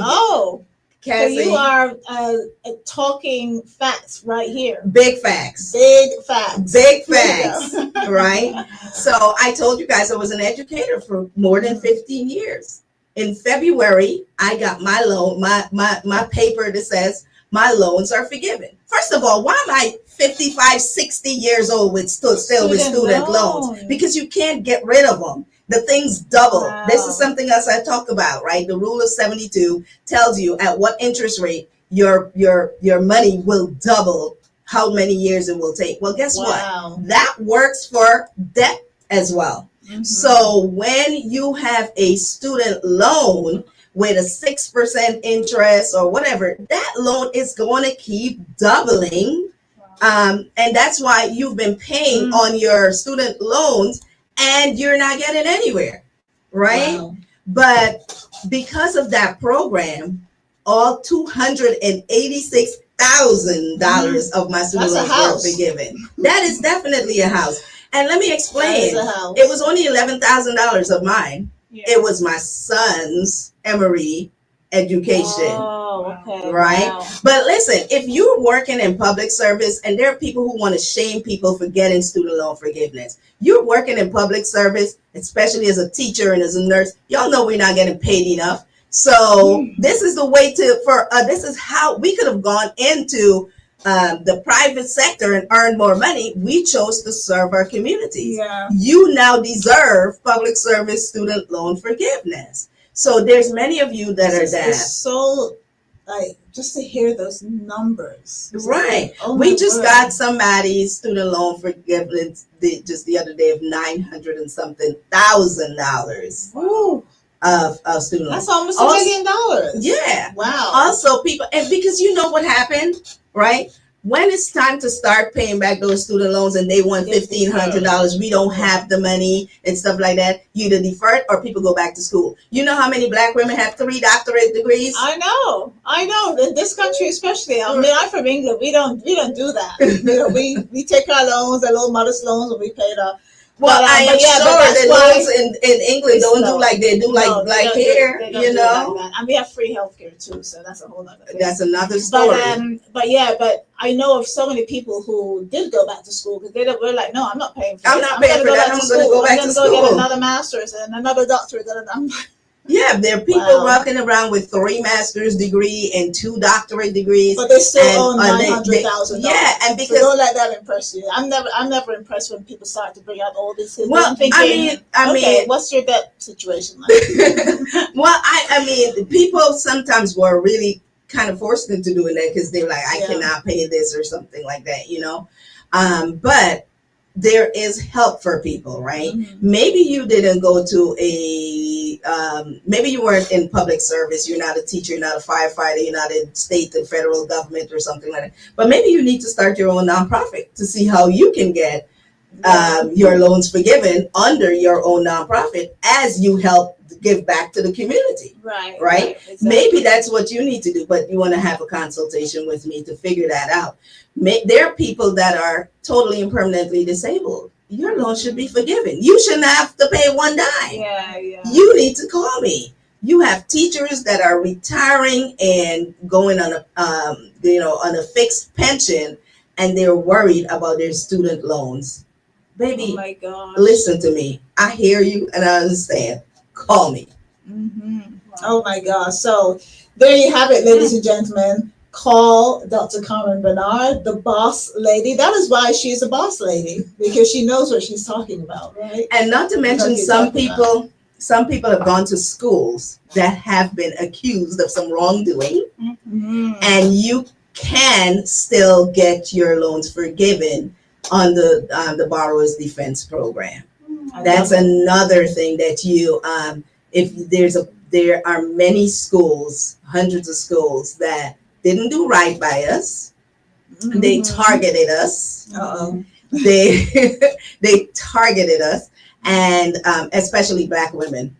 [SPEAKER 2] So you are talking facts right here.
[SPEAKER 7] BIGFACS. BIGFACS. Right? So I told you guys I was an educator for more than 15 years. in February, I got my loan, my paper that says my loans are forgiven. First of all, why am I 55, 60 years old with still with student loans? Because you can't get rid of them. The things double.
[SPEAKER 2] Wow.
[SPEAKER 7] This is something else I talk about, right? The rule of 72 tells you at what interest rate your money will double, how many years it will take. Well, guess
[SPEAKER 2] Wow.
[SPEAKER 7] what? That works for debt as well.
[SPEAKER 2] Mhm.
[SPEAKER 7] So when you have a student loan with a 6% interest or whatever, that loan is going to keep doubling. And that's why you've been paying on your student loans and you're not getting anywhere, right?
[SPEAKER 2] Wow.
[SPEAKER 7] But because of that program, all $286,000 of my student
[SPEAKER 2] That's a
[SPEAKER 7] loans were
[SPEAKER 2] house.
[SPEAKER 7] forgiven. That is definitely a house. And let me
[SPEAKER 2] That
[SPEAKER 7] explain.
[SPEAKER 2] is a house.
[SPEAKER 7] It was only $11,000 of mine.
[SPEAKER 2] Yeah.
[SPEAKER 7] It was my son's Emory education.
[SPEAKER 2] Oh, okay.
[SPEAKER 7] Right?
[SPEAKER 2] Wow.
[SPEAKER 7] But listen, if you're working in public service, and there are people who want to shame people for getting student loan forgiveness, you're working in public service, especially as a teacher and as a nurse, y'all know we're not getting paid enough. So this is the way this is how we could have gone into the private sector and earned more money. We chose to serve our communities.
[SPEAKER 2] Yeah.
[SPEAKER 7] You now deserve public service student loan forgiveness. So there's many of you that are that.
[SPEAKER 2] It's so, like, just to hear those numbers. It's
[SPEAKER 7] Right.
[SPEAKER 2] like, oh
[SPEAKER 7] We
[SPEAKER 2] my
[SPEAKER 7] just
[SPEAKER 2] word.
[SPEAKER 7] got somebody's student loan forgiveness just the other day of $900 and something $1,000
[SPEAKER 2] Ooh,
[SPEAKER 7] of student loans.
[SPEAKER 2] that's almost
[SPEAKER 7] Also-
[SPEAKER 2] $1 million.
[SPEAKER 7] Yeah.
[SPEAKER 2] Wow.
[SPEAKER 7] Also, people, and because you know what happened, right? When it's time to start paying back those student loans and they want $1,500, we don't have the money and stuff like that. You either defer it or people go back to school. You know how many Black women have 3 doctorate degrees?
[SPEAKER 2] I know. In this country, especially. I mean, I'm from England. We don't do that. We take our loans, our little mother's loans, and we pay it off.
[SPEAKER 7] Well,
[SPEAKER 2] But,
[SPEAKER 7] I am
[SPEAKER 2] but yeah,
[SPEAKER 7] sure
[SPEAKER 2] but that's
[SPEAKER 7] that
[SPEAKER 2] why-
[SPEAKER 7] those in England don't do like they do like here,
[SPEAKER 2] they don't
[SPEAKER 7] you
[SPEAKER 2] do
[SPEAKER 7] know.
[SPEAKER 2] like that. And we have free healthcare too, so that's a whole other thing.
[SPEAKER 7] That's another story.
[SPEAKER 2] But I know of so many people who did go back to school because they were like, no, I'm not paying for
[SPEAKER 7] I'm
[SPEAKER 2] this.
[SPEAKER 7] not paying for that. I'm going to go back to
[SPEAKER 2] I'm
[SPEAKER 7] school.
[SPEAKER 2] going to go get another master's and another doctorate.
[SPEAKER 7] Yeah, there are people
[SPEAKER 2] Wow.
[SPEAKER 7] walking around with 3 master's degree and 2 doctorate degrees.
[SPEAKER 2] But they still
[SPEAKER 7] And,
[SPEAKER 2] own
[SPEAKER 7] they-
[SPEAKER 2] $900,000.
[SPEAKER 7] Yeah, and
[SPEAKER 2] So
[SPEAKER 7] because
[SPEAKER 2] don't let that impress you. I'm never impressed when people start to bring out all this.
[SPEAKER 7] Well,
[SPEAKER 2] I'm thinking,
[SPEAKER 7] I mean,
[SPEAKER 2] what's your debt situation like?
[SPEAKER 7] well, I mean, people sometimes were really kind of forced into doing that because they're like, I
[SPEAKER 2] Yeah.
[SPEAKER 7] cannot pay this or something like that, you know. But there is help for people, right?
[SPEAKER 2] Mhm.
[SPEAKER 7] Maybe you didn't go to maybe you weren't in public service. You're not a teacher, you're not a firefighter, you're not in state and federal government or something like that. But maybe you need to start your own nonprofit to see how you can get your loans forgiven under your own nonprofit as you help give back to the community. Right?
[SPEAKER 2] Exactly.
[SPEAKER 7] Maybe that's what you need to do, but you want to have a consultation with me to figure that out. There are people that are totally and permanently disabled. Your loan should be forgiven. You shouldn't have to pay one dime.
[SPEAKER 2] Yeah.
[SPEAKER 7] You need to call me. You have teachers that are retiring and going on a fixed pension, and they're worried about their student loans. Baby,
[SPEAKER 2] Oh my gosh.
[SPEAKER 7] listen to me. I hear you and I understand. Call me.
[SPEAKER 2] Oh my gosh. So there you have it, ladies and gentlemen. Call Dr. Carmen Bernaard, the boss lady. That is why she's a boss lady, because she knows what she's talking about, right?
[SPEAKER 7] And not to mention,
[SPEAKER 2] What you're
[SPEAKER 7] some
[SPEAKER 2] talking
[SPEAKER 7] people have gone to schools that have been accused of some wrongdoing, and you can still get your loans forgiven on the borrower's defense program. That's another thing that you there are many schools, hundreds of schools that didn't do right by us. They targeted us. They targeted us, and especially Black women,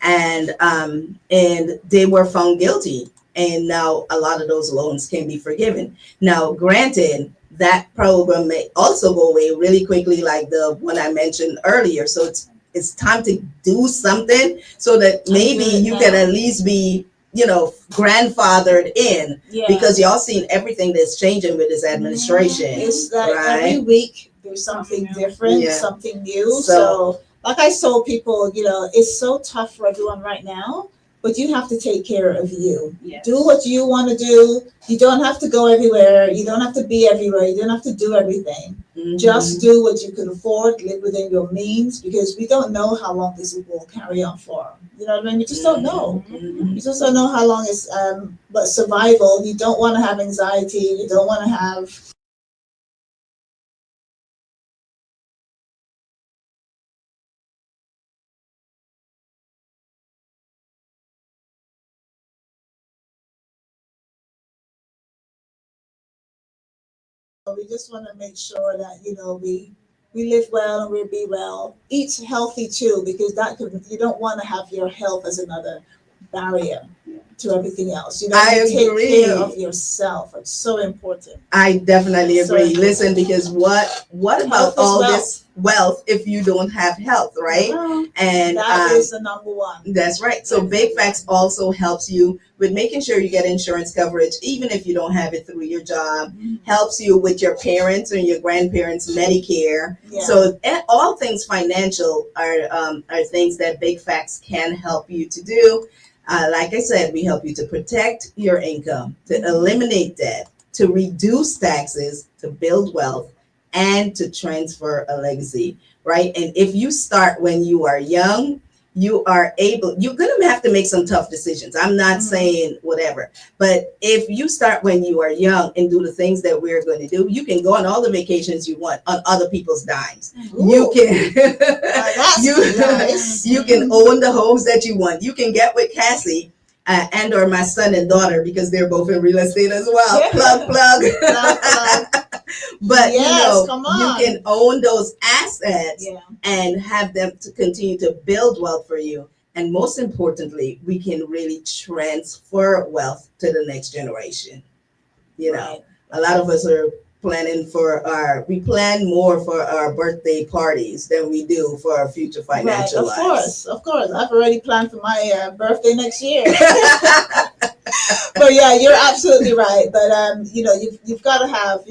[SPEAKER 7] and they were found guilty, and now a lot of those loans can be forgiven. Now, granted, that program may also go away really quickly, like the one I mentioned earlier. So it's time to do something so that maybe you can at least be, grandfathered in, because y'all seen everything that's changing with this administration.
[SPEAKER 2] It's like
[SPEAKER 7] right?
[SPEAKER 2] every week there's something different,
[SPEAKER 7] Yeah.
[SPEAKER 2] something new.
[SPEAKER 7] So,
[SPEAKER 2] So like I told people, it's so tough for everyone right now, but you have to take care of you.
[SPEAKER 8] Yes.
[SPEAKER 2] Do what you want to do. You don't have to go everywhere. You don't have to be everywhere. You don't have to do everything. Just do what you can afford, live within your means, because we don't know how long this will carry on for. You know what I mean? We just don't know. You just don't know how long it's, but survival, you don't want to have anxiety. You don't want to have we just want to make sure that we live well and we be well. Eat healthy too, because you don't want to have your health as another barrier to everything else.
[SPEAKER 7] I
[SPEAKER 2] take
[SPEAKER 7] agree.
[SPEAKER 2] care of yourself. It's so important.
[SPEAKER 7] I definitely
[SPEAKER 2] So
[SPEAKER 7] agree.
[SPEAKER 2] important.
[SPEAKER 7] Listen, because what about
[SPEAKER 2] Health is
[SPEAKER 7] all
[SPEAKER 2] wealth.
[SPEAKER 7] this wealth if you don't have health, right? And
[SPEAKER 2] That is the number one.
[SPEAKER 7] that's right. So BIGFACS also helps you with making sure you get insurance coverage, even if you don't have it through your job. Helps you with your parents and your grandparents' Medicare.
[SPEAKER 2] Yeah.
[SPEAKER 7] So all things financial are things that BIGFACS can help you to do. Like I said, we help you to protect your income, to eliminate debt, to reduce taxes, to build wealth, and to transfer a legacy, right? And if you start when you are young, you're going to have to make some tough decisions. I'm not saying whatever, but if you start when you are young and do the things that we're going to do, you can go on all the vacations you want on other people's dimes. You can, you can own the homes that you want. You can get with Cazzy and or my son and daughter, because they're both in real estate as well.
[SPEAKER 2] Yeah.
[SPEAKER 7] Plug. But
[SPEAKER 2] Yes, come on.
[SPEAKER 7] you can own those assets
[SPEAKER 2] Yeah.
[SPEAKER 7] and have them to continue to build wealth for you. And most importantly, we can really transfer wealth to the next generation.
[SPEAKER 2] Right.
[SPEAKER 7] A lot of us are we plan more for our birthday parties than we do for our future financial lives.
[SPEAKER 2] Of course. I've already planned for my birthday next year. But yeah, you're absolutely right. But you've got to have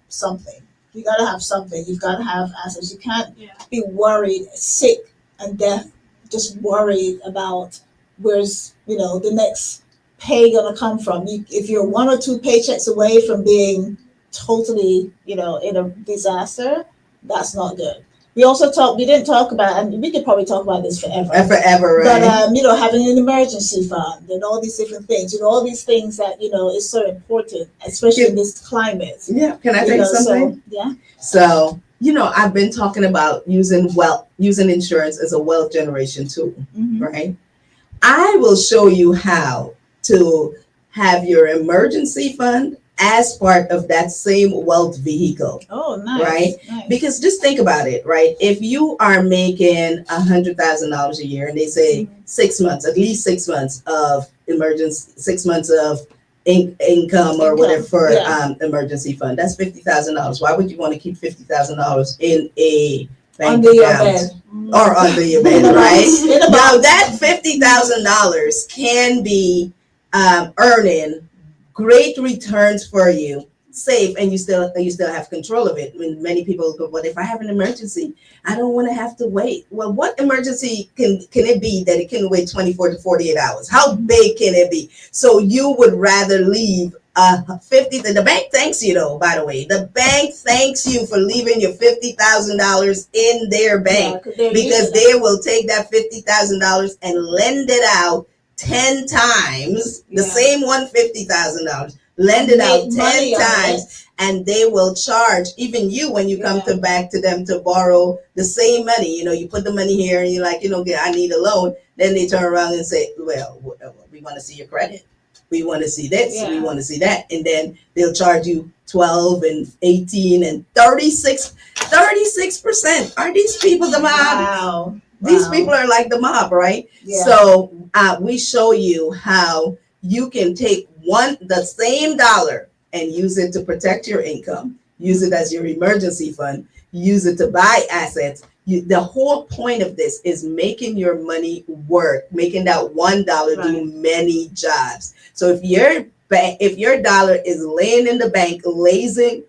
[SPEAKER 2] something. You got to have something. You've got to have assets. You can't be worried, sick, and death. Just worried about where's the next pay gonna come from. If you're one or two paychecks away from being totally in a disaster, that's not good. We didn't talk about, and we could probably talk about this forever.
[SPEAKER 7] Forever, right?
[SPEAKER 2] But having an emergency fund and all these different things, all these things that is so important, especially in this climate.
[SPEAKER 7] Yeah. Can I tell you something? So I've been talking about using insurance as a wealth generation tool, right? I will show you how to have your emergency fund as part of that same wealth vehicle.
[SPEAKER 2] Oh, nice.
[SPEAKER 7] Right?
[SPEAKER 2] Nice.
[SPEAKER 7] Because just think about it, right? If you are making $100,000 a year and they say 6 months, at least 6 months of emergency, 6 months of income or whatever for emergency fund, that's $50,000. Why would you want to keep $50,000 in a bank
[SPEAKER 2] under your
[SPEAKER 7] account
[SPEAKER 2] bed?
[SPEAKER 7] or under your bed, right? Now that $50,000 can be earning great returns for you, safe, and you still have control of it. I mean, many people go, "Well, if I have an emergency, I don't want to have to wait." Well, what emergency can it be that it can wait 24 to 48 hours? How big can it be? So you would rather leave 50. The bank thanks you, though. By the way, the bank thanks you for leaving your $50,000 in their bank, because they will take that $50,000 and lend it out 10 times, the same $50,000, lend it out 10 times, and they will charge even you when you come back to them to borrow the same money. You put the money here and you're like, I need a loan. Then they turn around and say, well, we want to see your credit. We want to see this. We want to see that. And then they'll charge you 12 and 18 and 36%. Are these people the mob?
[SPEAKER 2] Wow.
[SPEAKER 7] These people are like the mob, right? Yeah. So we show you how you can take the same dollar and use it to protect your income, use it as your emergency fund, use it to buy assets. The whole point of this is making your money work, making that $1 do many jobs. So if your dollar is laying in the bank, lazing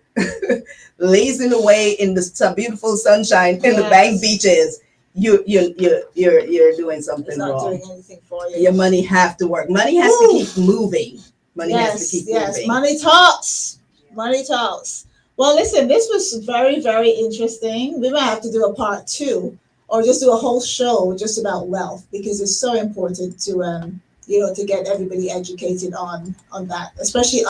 [SPEAKER 7] away in the beautiful sunshine in the bank beaches, you're doing
[SPEAKER 2] It's
[SPEAKER 7] something
[SPEAKER 2] not
[SPEAKER 7] wrong.
[SPEAKER 2] doing anything for you.
[SPEAKER 7] Your money have to work. Money has to keep moving. Money has to keep
[SPEAKER 2] Yes,
[SPEAKER 7] moving.
[SPEAKER 2] money talks. Money talks. Well, listen, this was very, very interesting. We might have to do a part 2 or just do a whole show just about wealth because it's so important to to get everybody educated on that, especially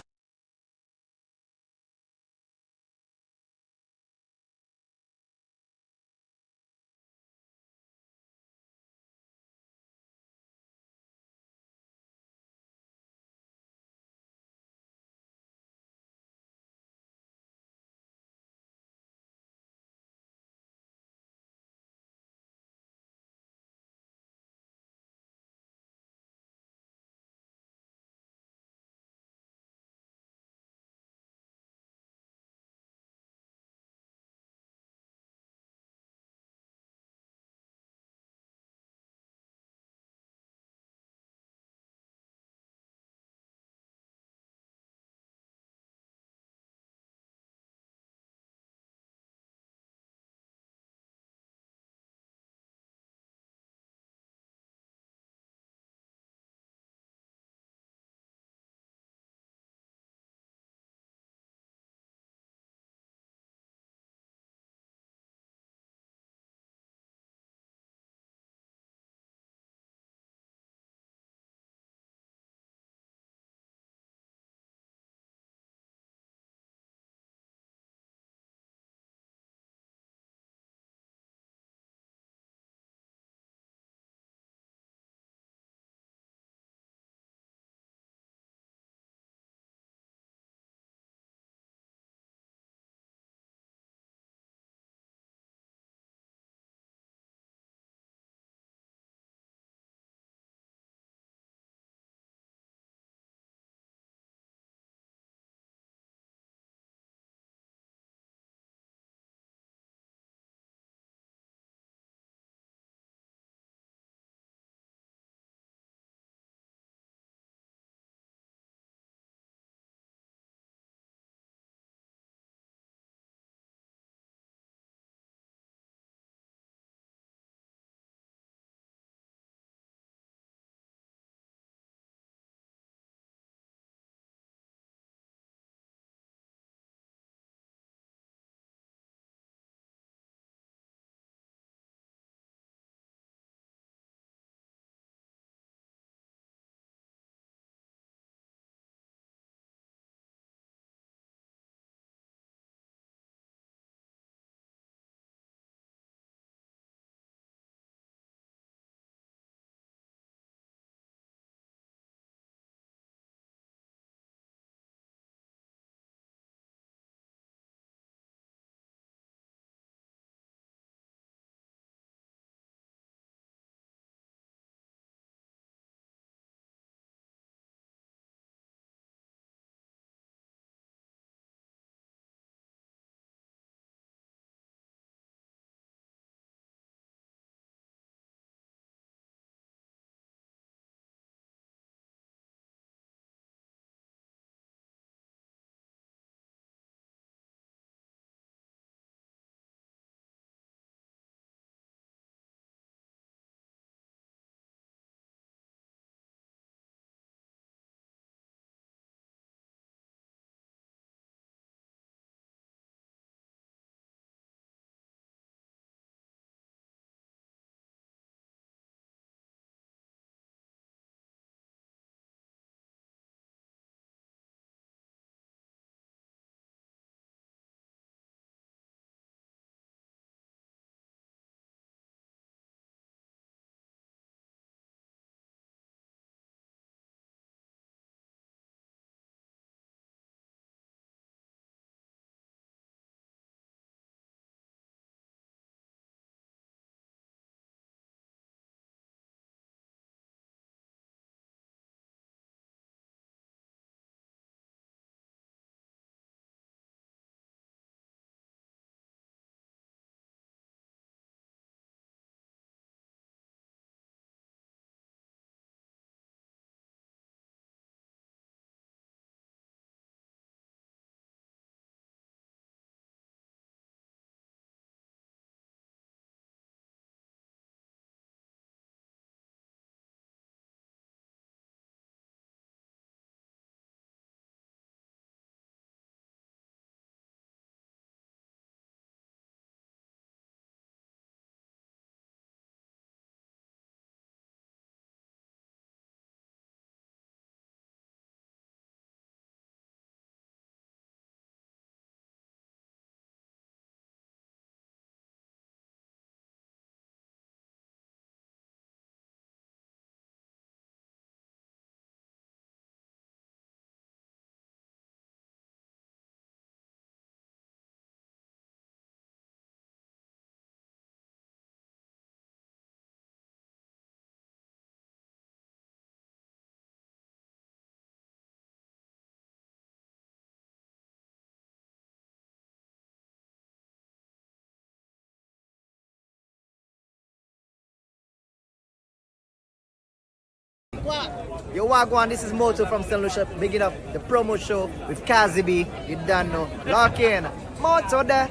[SPEAKER 8] Yo, Wagwan, this is Moto from St. Lucia, bigging up the promo show with Cazzy B. You done know. Lock in. Moto there.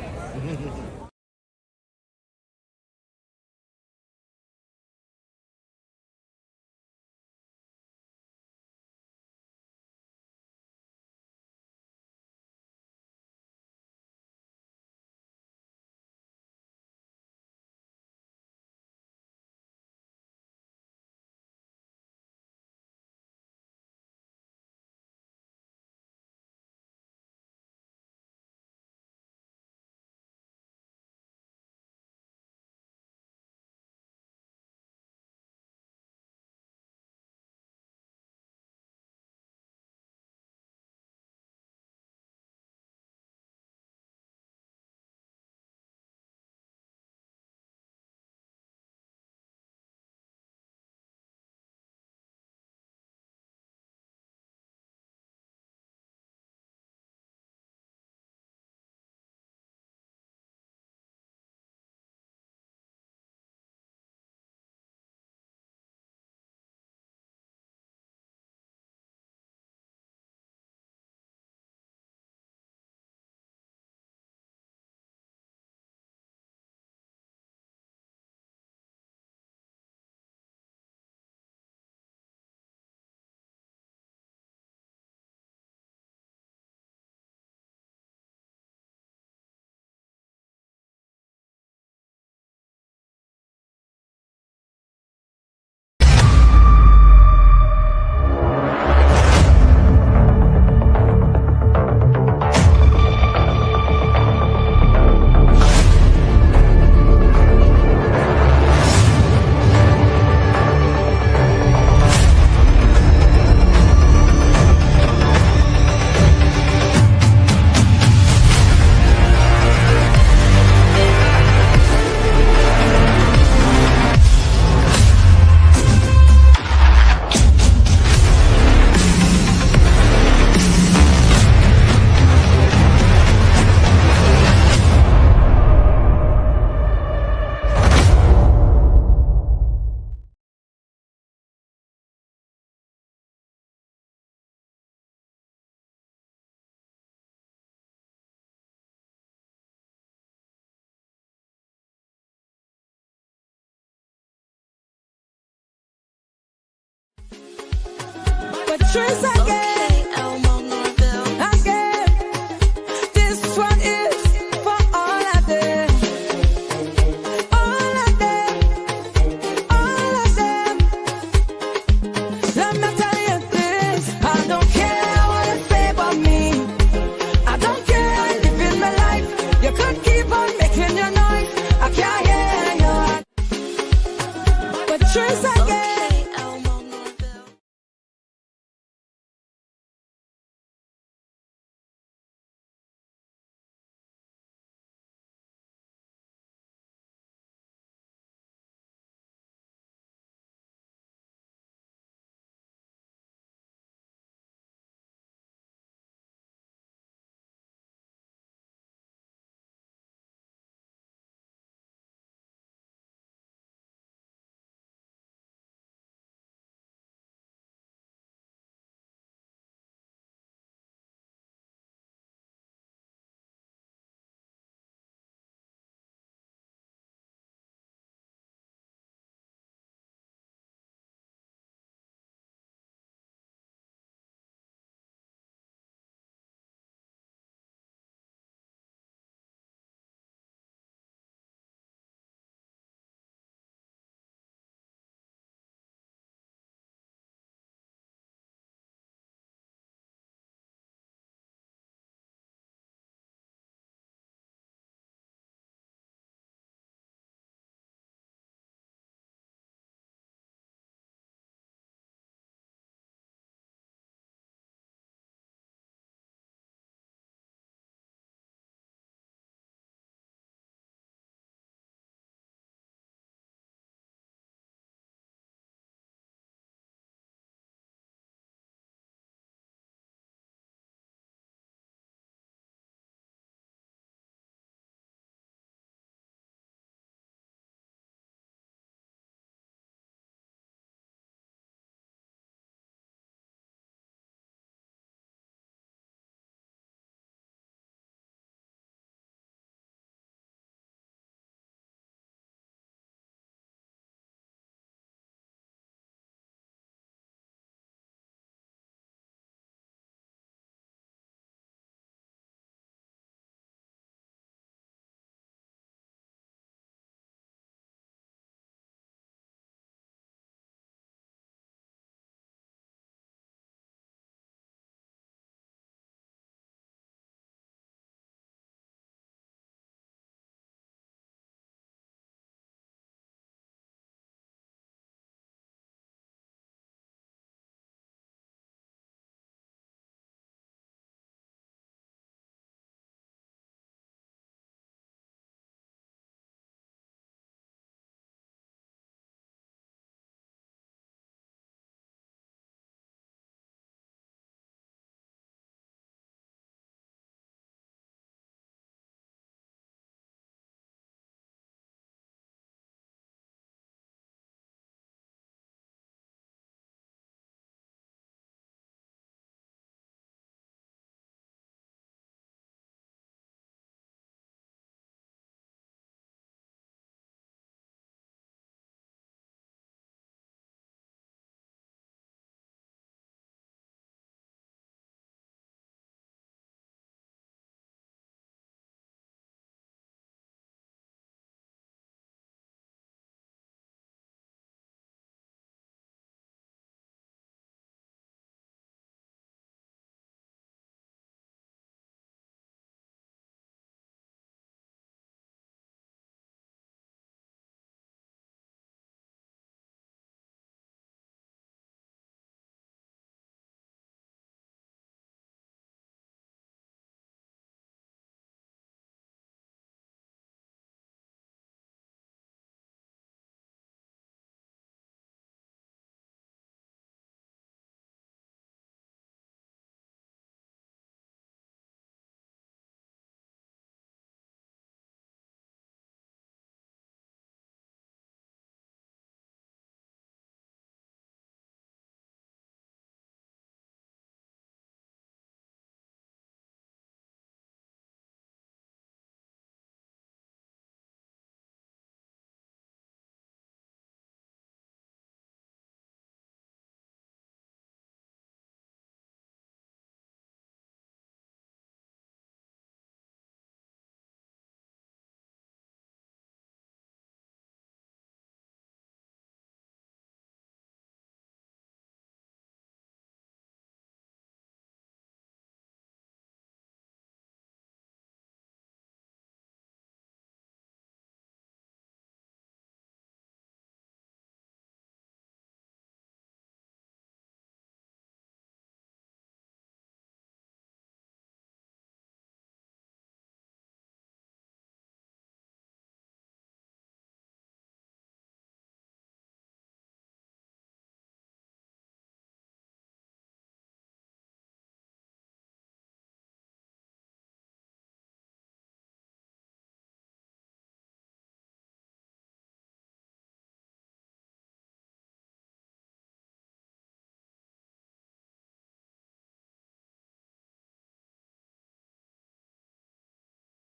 [SPEAKER 9] Patrice again.